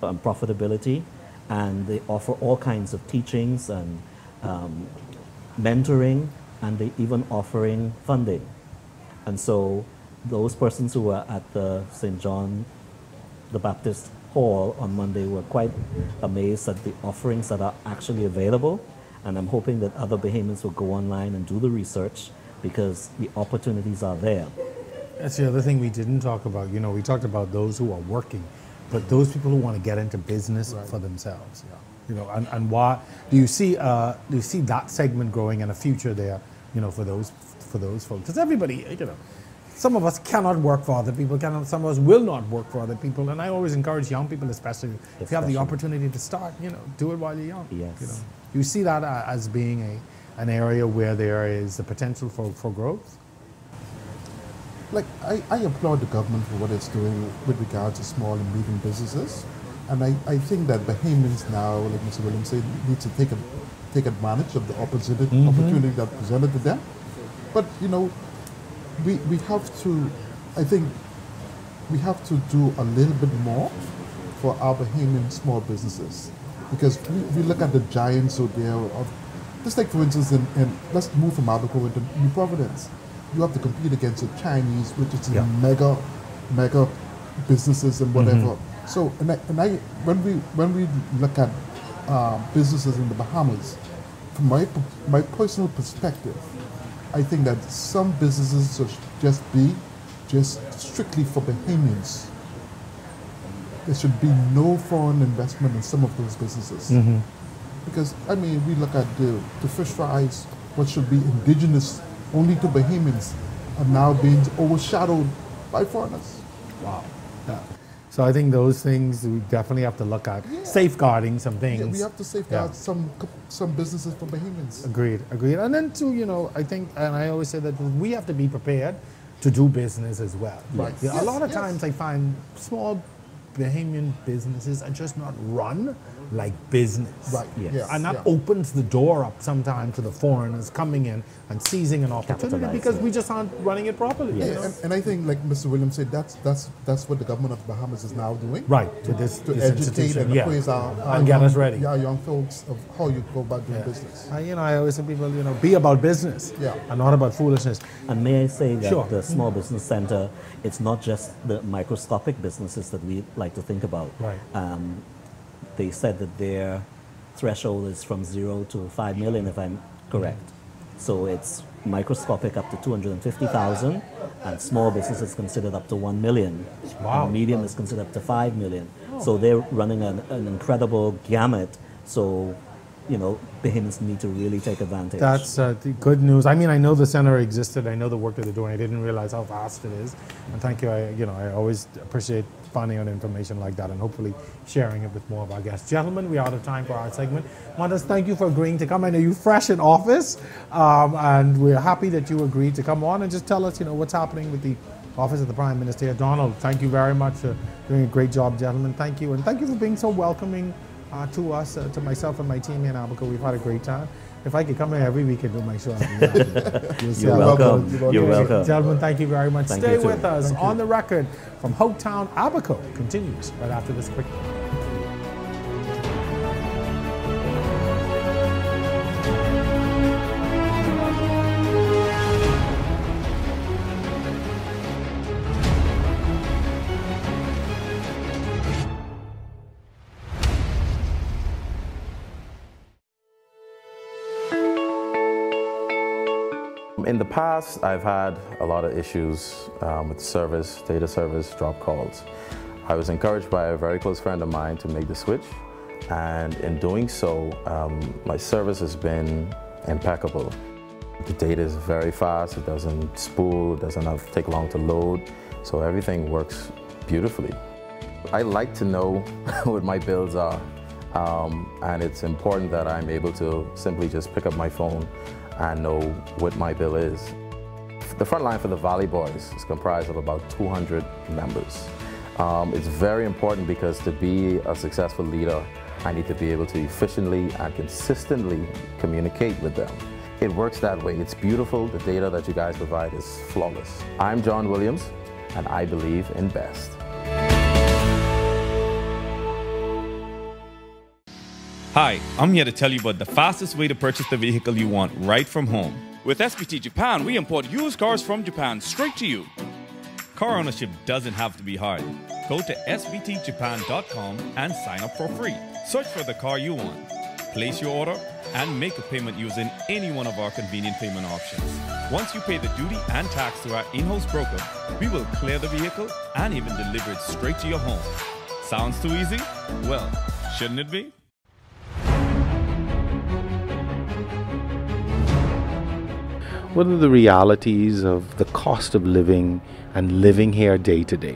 profitability. And they offer all kinds of teachings and mentoring, and they even offering funding. And so those persons who were at the St. John the Baptist Hall on Monday were quite amazed at the offerings that are actually available. And I'm hoping that other Bahamians will go online and do the research, because the opportunities are there. That's the other thing we didn't talk about. You know, we talked about those who are working, but those people who want to get into business for themselves. You know, and why do you see that segment growing in a future there? You know, for those folks, because everybody, you know, some of us cannot work for other people, some of us will not work for other people, and I always encourage young people, especially if you have the opportunity to start, you know, do it while you're young. Yes. You know, you see that as being an area where there is the potential for growth. Like, I applaud the government for what it's doing with regards to small and medium businesses. And I think that Bahamians now, like Mr. Williams said, need to take advantage of the opportunity that presented to them. But, you know, we have to, I think, we have to do a little bit more for our Bahamian small businesses. Because we look at the giants out there, just like for instance, let's move from Abaco into New Providence. You have to compete against the Chinese, which is mega businesses and whatever. So, when we look at businesses in the Bahamas, from my personal perspective, I think that some businesses should just be strictly for Bahamians. There should be no foreign investment in some of those businesses. Because, I mean, we look at the fish fries, what should be indigenous only to Bahamians, are now being overshadowed by foreigners. Wow. Yeah. So I think those things we definitely have to look at. Safeguarding some things. Yeah, we have to safeguard some businesses for Bahamians. Agreed. And then too, you know, I think, and I always say that we have to be prepared to do business as well. Right. You know, a lot of times I find small Bahamian businesses are just not run like business. Right. Yes. And that opens the door up sometimes to the foreigners coming in and seizing an opportunity because we just aren't running it properly. Yeah, you know? and I think, like Mr. Williams said, that's what the government of Bahamas is now doing. Right. To this educate and appraise our and get us ready. Our young folks of how you go about doing business. You know, I always say people, you know, be about business and not about foolishness. And may I say that the Small Business Center, it's not just the microscopic businesses that we like to think about. Right. They said that their threshold is from 0 to 5 million, if I'm correct. So it's microscopic up to 250,000, and small business is considered up to 1 million. Wow. And medium is considered up to 5 million. So they're running an incredible gamut. So Bahamians need to really take advantage. That's the good news. I mean, I know the center existed. I know the work that they're doing. I didn't realize how vast it is. And thank you. I always appreciate finding out information like that and hopefully sharing it with more of our guests. Gentlemen, we are out of time for our segment. Montes, thank you for agreeing to come. I know you're fresh in office, and we're happy that you agreed to come on and just tell us, what's happening with the Office of the Prime Minister. Donald, thank you very much for doing a great job, gentlemen. Thank you. And thank you for being so welcoming to us, to myself and my team in Abaco. We've had a great time. If I could come here every week and do my show, I'd be happy. You're welcome. You're welcome. Gentlemen, thank you very much. Thank Stay you with us. On the Record from Hopetown, Abaco continues right after this quick. In the past, I've had a lot of issues with service, data service, drop calls. I was encouraged by a very close friend of mine to make the switch, and in doing so, my service has been impeccable. The data is very fast, it doesn't spool, it doesn't take long to load, so everything works beautifully. I like to know what my bills are, and it's important that I'm able to simply just pick up my phone and know what my bill is. The front line for the Valley Boys is comprised of about 200 members. It's very important because to be a successful leader, I need to be able to efficiently and consistently communicate with them. It works that way. It's beautiful. The data that you guys provide is flawless. I'm John Williams, and I believe in best. Hi, I'm here to tell you about the fastest way to purchase the vehicle you want right from home. With SBT Japan, we import used cars from Japan straight to you. Car ownership doesn't have to be hard. Go to sbtjapan.com and sign up for free. Search for the car you want, place your order, and make a payment using any one of our convenient payment options. Once you pay the duty and tax to our in-house broker, we will clear the vehicle and even deliver it straight to your home. Sounds too easy? Well, shouldn't it be? What are the realities of the cost of living and living here day to day?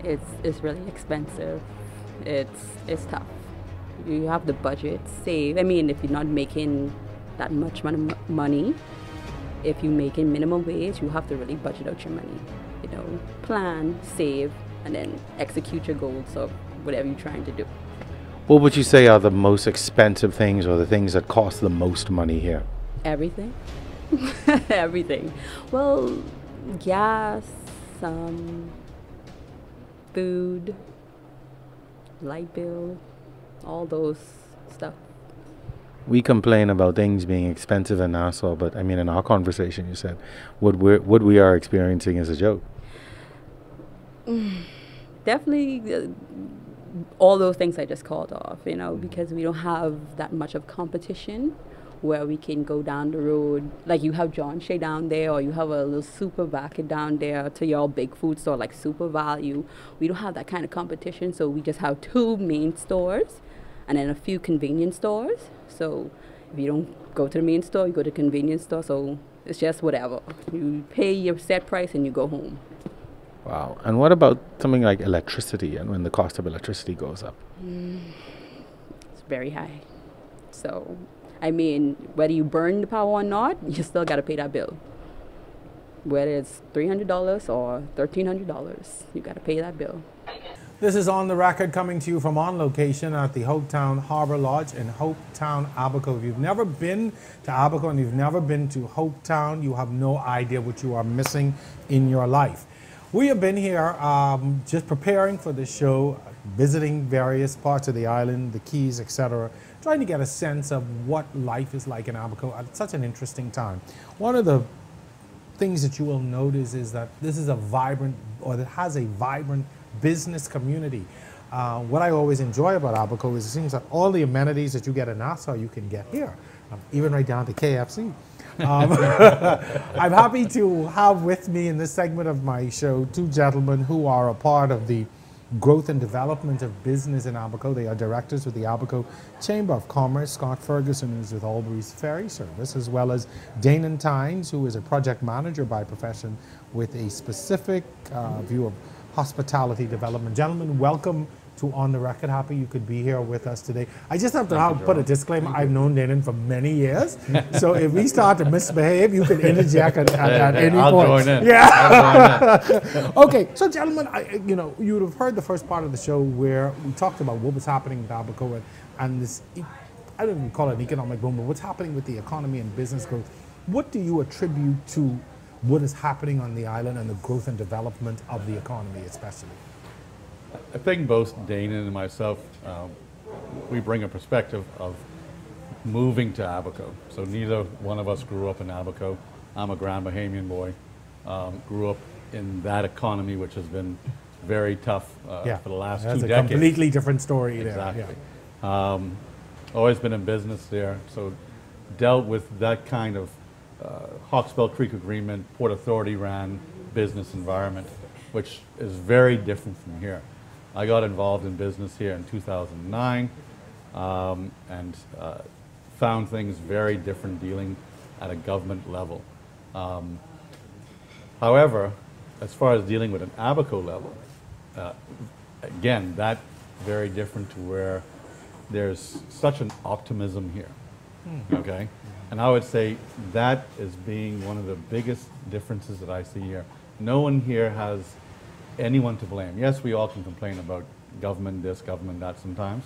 It's really expensive. It's tough. You have the budget, save. I mean, if you're not making that much money, if you're making minimum wage, you have to really budget out your money. Plan, save, and then execute your goals of whatever you're trying to do. What would you say are the most expensive things or the things that cost the most money here? Everything. Everything. Well, gas, food, light bill, all those stuff. We complain about things being expensive in Nassau, but I mean, in our conversation, you said what we are experiencing is a joke. Definitely all those things I just called off, because we don't have that much of competition where we can go down the road, like you have John Shea down there, or you have a little super market down there to your big food store like Super Value. We don't have that kind of competition, so we just have 2 main stores and then a few convenience stores. So if you don't go to the main store, you go to the convenience store, so it's just whatever. You pay your set price and you go home. Wow. And what about something like electricity, and when the cost of electricity goes up? It's very high. So I mean, whether you burn the power or not, you still got to pay that bill. Whether it's $300 or $1,300, you got to pay that bill. This is On the Record, coming to you from on location at the Hopetown Harbor Lodge in Hopetown, Abaco. If you've never been to Abaco and you've never been to Hopetown, you have no idea what you are missing in your life. We have been here just preparing for the show, visiting various parts of the island, the Keys, etc., trying to get a sense of what life is like in Abaco at such an interesting time. One of the things that you will notice is that this is a vibrant, or that has a vibrant business community. What I always enjoy about Abaco is it seems that all the amenities that you get in Nassau, you can get here, even right down to KFC. I'm happy to have with me in this segment of my show 2 gentlemen who are a part of the growth and development of business in Abaco. They are directors with the Abaco Chamber of Commerce. Scott Ferguson is with Albury's Ferry Service, as well as Danon Tynes, who is a project manager by profession with a specific view of hospitality development. Gentlemen, welcome to On the Record. Happy you could be here with us today. I just have to put a disclaimer. I've known Danon for many years, so if we start to misbehave, you can interject at any I'll point. Join in. Yeah. I'll join in. Okay, so gentlemen, you would have heard the first part of the show where we talked about what was happening with Abaco and this, I don't even call it an economic boom, but what's happening with the economy and business growth. What do you attribute to what is happening on the island and the growth and development of the economy especially? I think both Danon and myself, we bring a perspective of moving to Abaco. So neither one of us grew up in Abaco. I'm a Grand Bahamian boy. Grew up in that economy, which has been very tough for the last 2 decades. That's a completely different story exactly. there. Yeah. Always been in business there, so dealt with that kind of Hawksbill Creek Agreement, Port Authority ran business environment, which is very different from here. I got involved in business here in 2009 and found things very different dealing at a government level. However, as far as dealing with an Abaco level, again, that very different to where there's such an optimism here, okay? And I would say that is being one of the biggest differences that I see here. No one here has anyone to blame. Yes, we all can complain about government this, government that sometimes.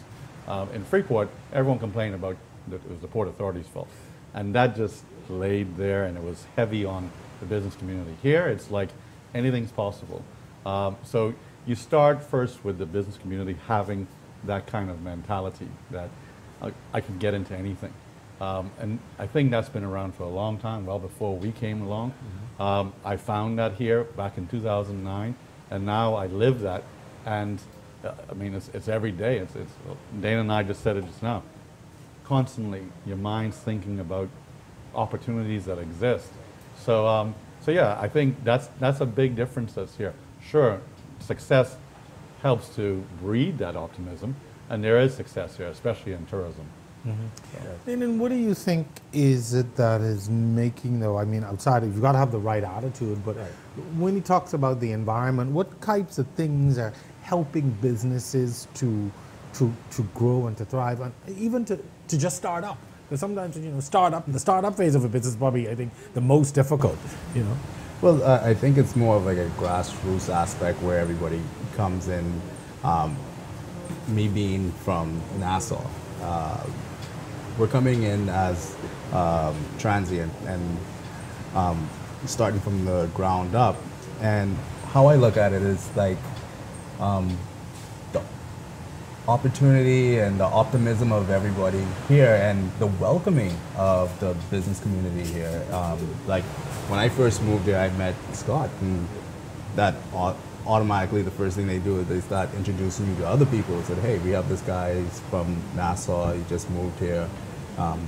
In Freeport, everyone complained about that it was the Port Authority's fault. And that just laid there and it was heavy on the business community. Here, it's like anything's possible. So you start first with the business community having that kind of mentality that I can get into anything. And I think that's been around for a long time, well before we came along. I found that here back in 2009. And now I live that, and I mean, it's every day. It's Dana and I just said it just now. Constantly, your mind's thinking about opportunities that exist. So yeah, I think that's a big difference that's here. Sure, success helps to breed that optimism, and there is success here, especially in tourism. And then what do you think is it that is making, though, I mean, outside of, you've got to have the right attitude, but when he talks about the environment, what types of things are helping businesses to grow and to thrive, and even to just start up? Because sometimes, the startup phase of a business is probably, I think, the most difficult, Well, I think it's more of like a grassroots aspect where everybody comes in. Me being from Nassau, we're coming in as transient and starting from the ground up. And how I look at it is like the opportunity and the optimism of everybody here and the welcoming of the business community here. Like when I first moved here, I met Scott, and that automatically the first thing they do is they start introducing you to other people. Said, hey, we have this guy, he's from Nassau, he just moved here,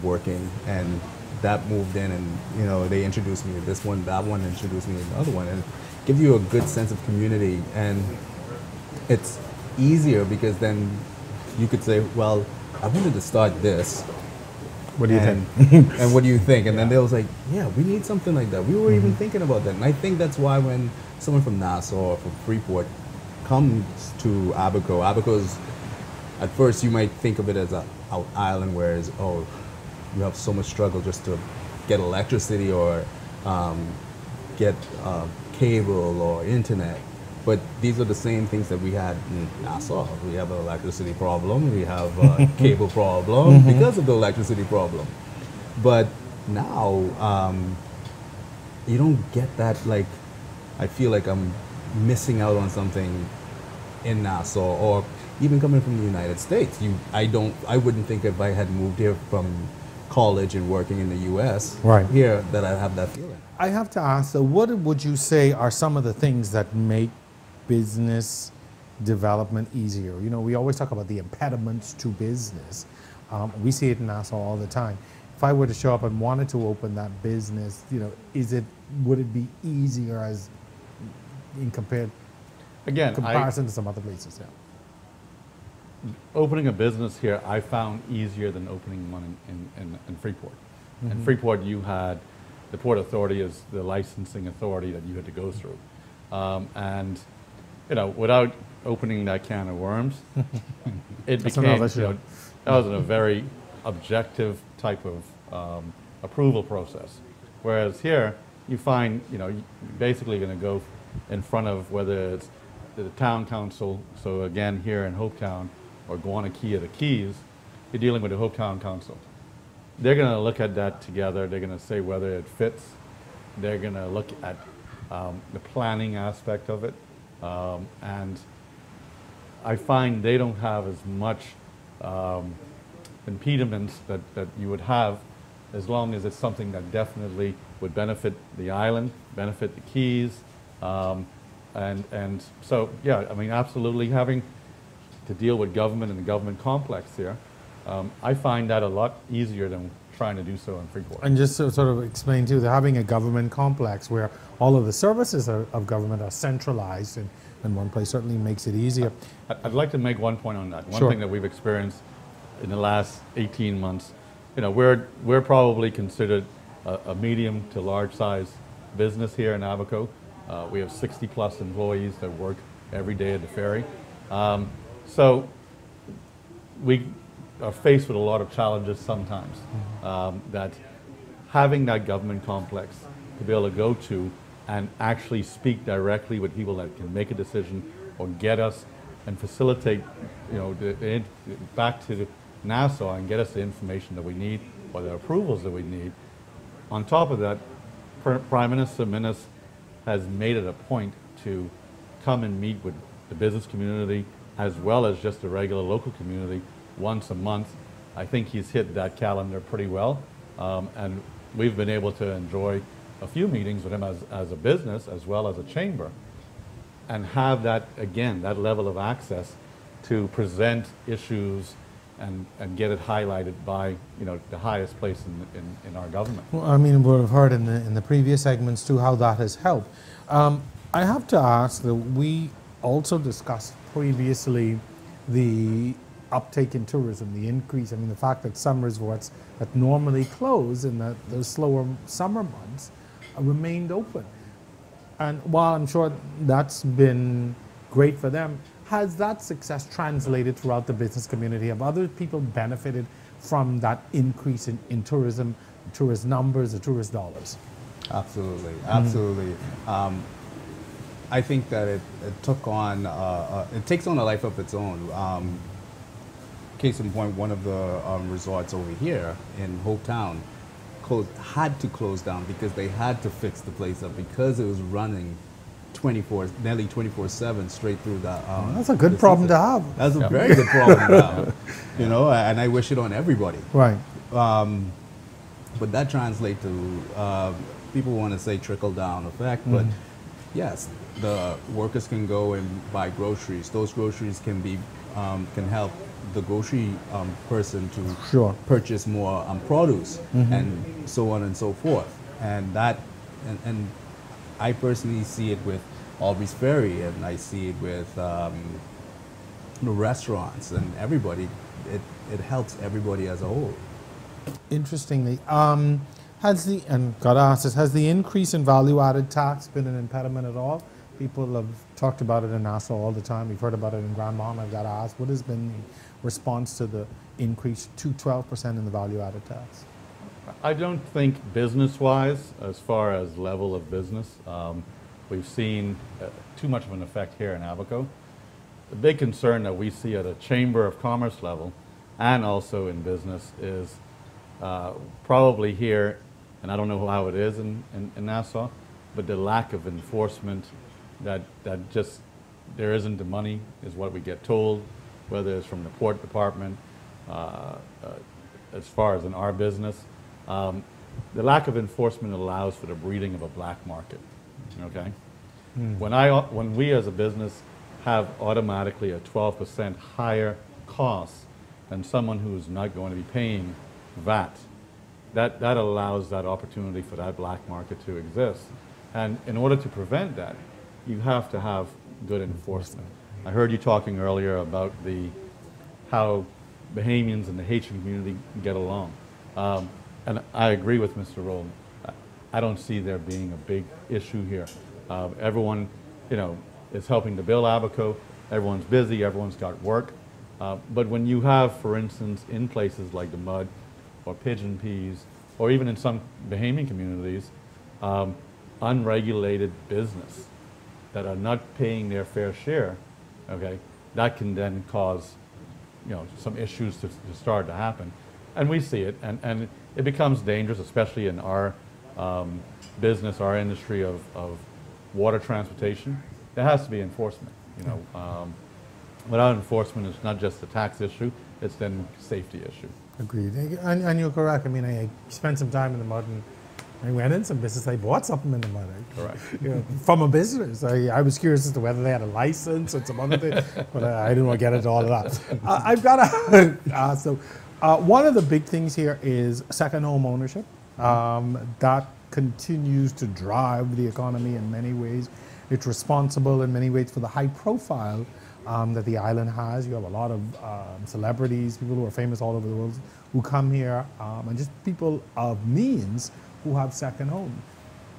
working, and that moved in, and they introduced me to this one, that one introduced me to another one, and give you a good sense of community. And it's easier because then you could say, well, I wanted to start this. What do you think? And what do you think? And then they was like, yeah, we need something like that. We were even thinking about that. And I think that's why when someone from Nassau or from Freeport comes to Abaco, Abaco's, at first you might think of it as an island, whereas, oh, you have so much struggle just to get electricity or get cable or internet. But these are the same things that we had in Nassau. We have an electricity problem, we have a cable problem because of the electricity problem. But now, you don't get that, like, I feel like I'm missing out on something in Nassau, or even coming from the United States. I wouldn't think if I had moved here from college and working in the U.S. here that I'd have that feeling. I have to ask, so what would you say are some of the things that make business development easier? We always talk about the impediments to business. We see it in Nassau all the time. If I were to show up and wanted to open that business, would it be easier as in compared? Again, in comparison to some other places. Yeah. Opening a business here, I found easier than opening one in Freeport. In Mhm. Freeport, you had the Port Authority as the licensing authority that you had to go through. And, you know, without opening that can of worms, it That's became, another you issue. know, that was a very objective type of approval process. Whereas here, you find, you know, you're basically going to go in front of whether it's the town council, so again here in Hopetown, or Guanaquilla, the Keys, you're dealing with the Hopetown Council. They're going to look at that together. They're going to say whether it fits. They're going to look at the planning aspect of it. And I find they don't have as much impediments that you would have, as long as it's something that definitely would benefit the island, benefit the Keys. And so, yeah, I mean, absolutely having to deal with government and the government complex here, I find that a lot easier than trying to do so in Freeport. And just to sort of explain too, that having a government complex where all of the services of government are centralized in one place certainly makes it easier. I'd like to make one point on that. One Sure. thing that we've experienced in the last 18 months, you know, we're probably considered a medium to large size business here in Abaco. We have 60 plus employees that work every day at the ferry. So we are faced with a lot of challenges sometimes, that having that government complex to be able to go to and actually speak directly with people that can make a decision or get us and facilitate, you know, back to Nassau and get us the information that we need or the approvals that we need. On top of that, Prime Minister Minnis has made it a point to come and meet with the business community as well as just the regular local community once a month. I think he's hit that calendar pretty well, and we've been able to enjoy a few meetings with him as a business as well as a chamber, and have that, again, that level of access to present issues and get it highlighted by, you know, the highest place in our government. Well, I mean, we've heard in the previous segments too how that has helped. I have to ask that we also discussed previously the uptake in tourism, the increase. I mean, the fact that some resorts that normally close in the slower summer months remained open. And while I'm sure that's been great for them, has that success translated throughout the business community? Have other people benefited from that increase in tourism, tourist numbers, the tourist dollars? Absolutely, absolutely. I think that it took on, it takes on a life of its own. Case in point, one of the resorts over here in Hopetown had to close down because they had to fix the place up because it was running nearly 24/7 straight through the. That's a good problem to have. That's a very good problem to have, you know, and I wish it on everybody. Right. But that translates to, people want to say trickle down effect, but yes, the workers can go and buy groceries. Those groceries can be, can help the grocery person to purchase more produce and so on and so forth. And that, and I personally see it with Albury's Ferry, and I see it with the restaurants and everybody. It helps everybody as a whole. Interestingly, has the increase in value-added tax been an impediment at all? People have talked about it in Nassau all the time. We've heard about it in Grand Mountain. I've got to ask, what has been the response to the increase to 12% in the value-added tax? I don't think business-wise, as far as level of business, we've seen too much of an effect here in Abaco. The big concern that we see at a Chamber of Commerce level and also in business is probably here, and I don't know how it is in Nassau, but the lack of enforcement, that just, there isn't the money, is what we get told, whether it's from the port department, as far as in our business. The lack of enforcement allows for the breeding of a black market, okay? When we as a business have automatically a 12% higher cost than someone who's not going to be paying VAT, that allows that opportunity for that black market to exist. And in order to prevent that, you have to have good enforcement. I heard you talking earlier about how Bahamians and the Haitian community get along. And I agree with Mr. Rowland. I don't see there being a big issue here. Everyone, is helping to build Abaco. Everyone's busy. Everyone's got work. But when you have, for instance, in places like the Mud or Pigeon Peas, or even in some Bahamian communities, unregulated business that are not paying their fair share, okay, that can then cause, some issues to start to happen. And we see it, and it becomes dangerous, especially in our business, our industry of water transportation. There has to be enforcement, Without enforcement, it's not just a tax issue, it's then a safety issue. Agreed. And you're correct. I mean, I spent some time in the Mud, and I went in some business. I bought something in the Mud. Correct. From a business. I was curious as to whether they had a license or some other thing, but I didn't want to get into all of that. I've got to. One of the big things here is second home ownership. That continues to drive the economy in many ways. It's responsible in many ways for the high profile that the island has. You have a lot of celebrities, people who are famous all over the world who come here, and just people of means who have second home.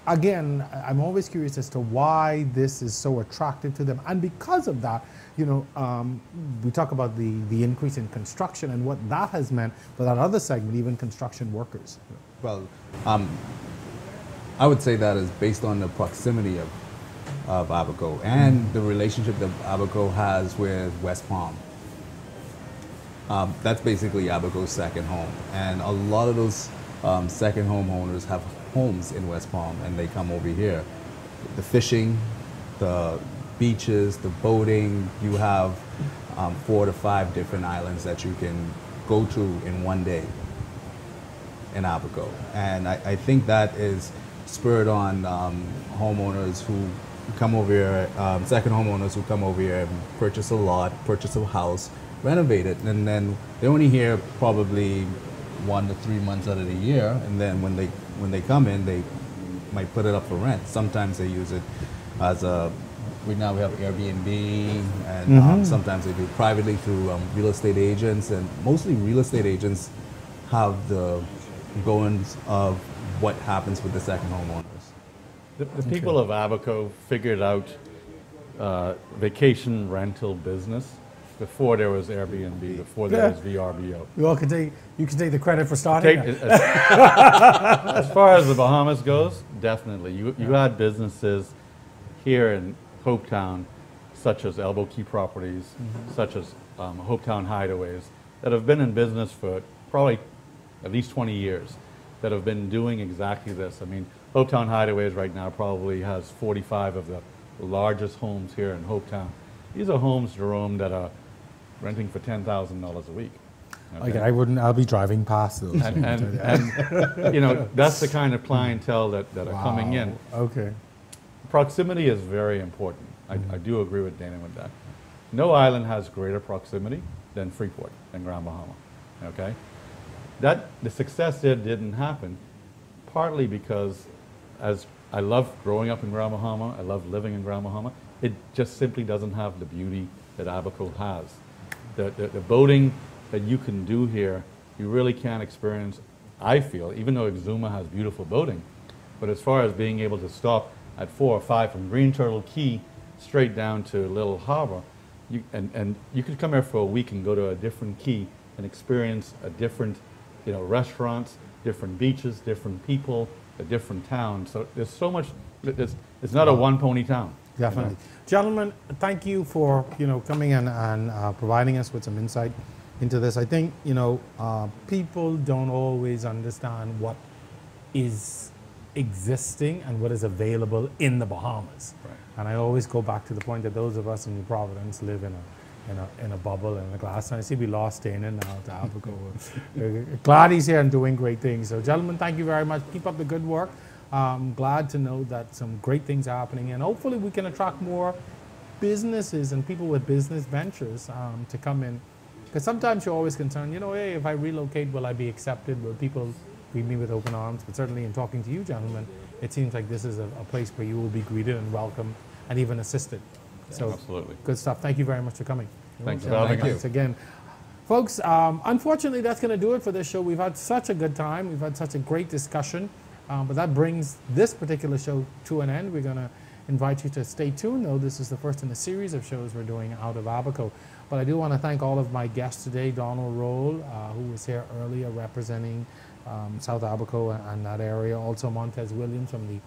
Again, I'm always curious as to why this is so attractive to them. And because of that, we talk about the increase in construction and what that has meant for that other segment, even construction workers. Well, I would say that is based on the proximity of Abaco and the relationship that Abaco has with West Palm. That's basically Abaco's second home. And a lot of those second homeowners have homes in West Palm, and they come over here. The fishing, the beaches, the boating, you have 4 to 5 different islands that you can go to in one day in Abaco. And I think that is spurred on homeowners who come over here, second homeowners who come over here and purchase a lot, purchase a house, renovate it, and then they're only here probably 1 to 3 months out of the year, and then when they come in, they might put it up for rent. Sometimes they use it as we have Airbnb, and sometimes they do privately through real estate agents, and mostly real estate agents have the goings of what happens with the second homeowners. The people of Abaco figured out vacation rental business before there was Airbnb, before there was VRBO. You can take the credit for starting it. As far as the Bahamas goes, definitely. You had businesses here in Hopetown, such as Elbow Key Properties, such as Hopetown Hideaways, that have been in business for probably at least 20 years, that have been doing exactly this. I mean, Hopetown Hideaways right now probably has 45 of the largest homes here in Hopetown. These are homes, Jerome, that are renting for $10,000 a week. Okay, I'll be driving past those. And that's the kind of clientele that are coming in. Okay. Proximity is very important. I do agree with Dana with that. No island has greater proximity than Freeport and Grand Bahama, okay? The success there didn't happen, partly because as I love growing up in Grand Bahama, I love living in Grand Bahama, it just simply doesn't have the beauty that Abaco has. The boating that you can do here, you really can't experience, I feel, even though Exuma has beautiful boating, but as far as being able to stop at 4 or 5 from Green Turtle Key straight down to Little Harbor, and you could come here for a week and go to a different key and experience a different, restaurants, different beaches, different people, a different town. So there's so much. It's not a one-pony town. Definitely. Gentlemen, thank you for coming in and providing us with some insight into this. I think people don't always understand what is existing and what is available in the Bahamas. Right. And I always go back to the point that those of us in New Providence live in a bubble and a glass. And I see we lost Dana now to Abaco. Glad he's here and doing great things. So gentlemen, thank you very much. Keep up the good work. I'm glad to know that some great things are happening, and hopefully we can attract more businesses and people with business ventures to come in. Because sometimes you're always concerned, hey, if I relocate, will I be accepted? Will people greet me with open arms? But certainly in talking to you gentlemen, it seems like this is a place where you will be greeted and welcomed and even assisted. So absolutely. Good stuff. Thank you very much for coming. Thanks for having us. Thanks again. Folks, unfortunately, that's going to do it for this show. We've had such a good time. We've had such a great discussion. But that brings this particular show to an end. We're going to invite you to stay tuned, though. This is the first in a series of shows we're doing out of Abaco. But I do want to thank all of my guests today. Donald Roll, who was here earlier representing South Abaco and that area. Also Montez Williams from the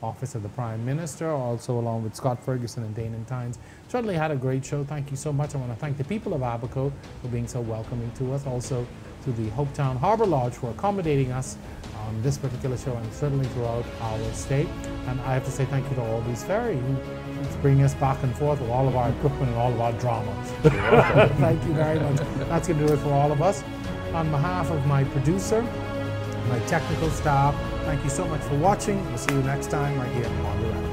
Office of the Prime Minister, also along with Scott Ferguson and Dane Tynes. Certainly had a great show. Thank you so much. I want to thank the people of Abaco for being so welcoming to us. Also to the Hopetown Harbor Lodge for accommodating us on this particular show and certainly throughout our stay. And I have to say thank you to Always Ferry, who's bringing us back and forth with all of our equipment and all of our dramas. Thank you very much. That's going to do it for all of us. On behalf of my producer, my technical staff, thank you so much for watching. We'll see you next time right here on The Record.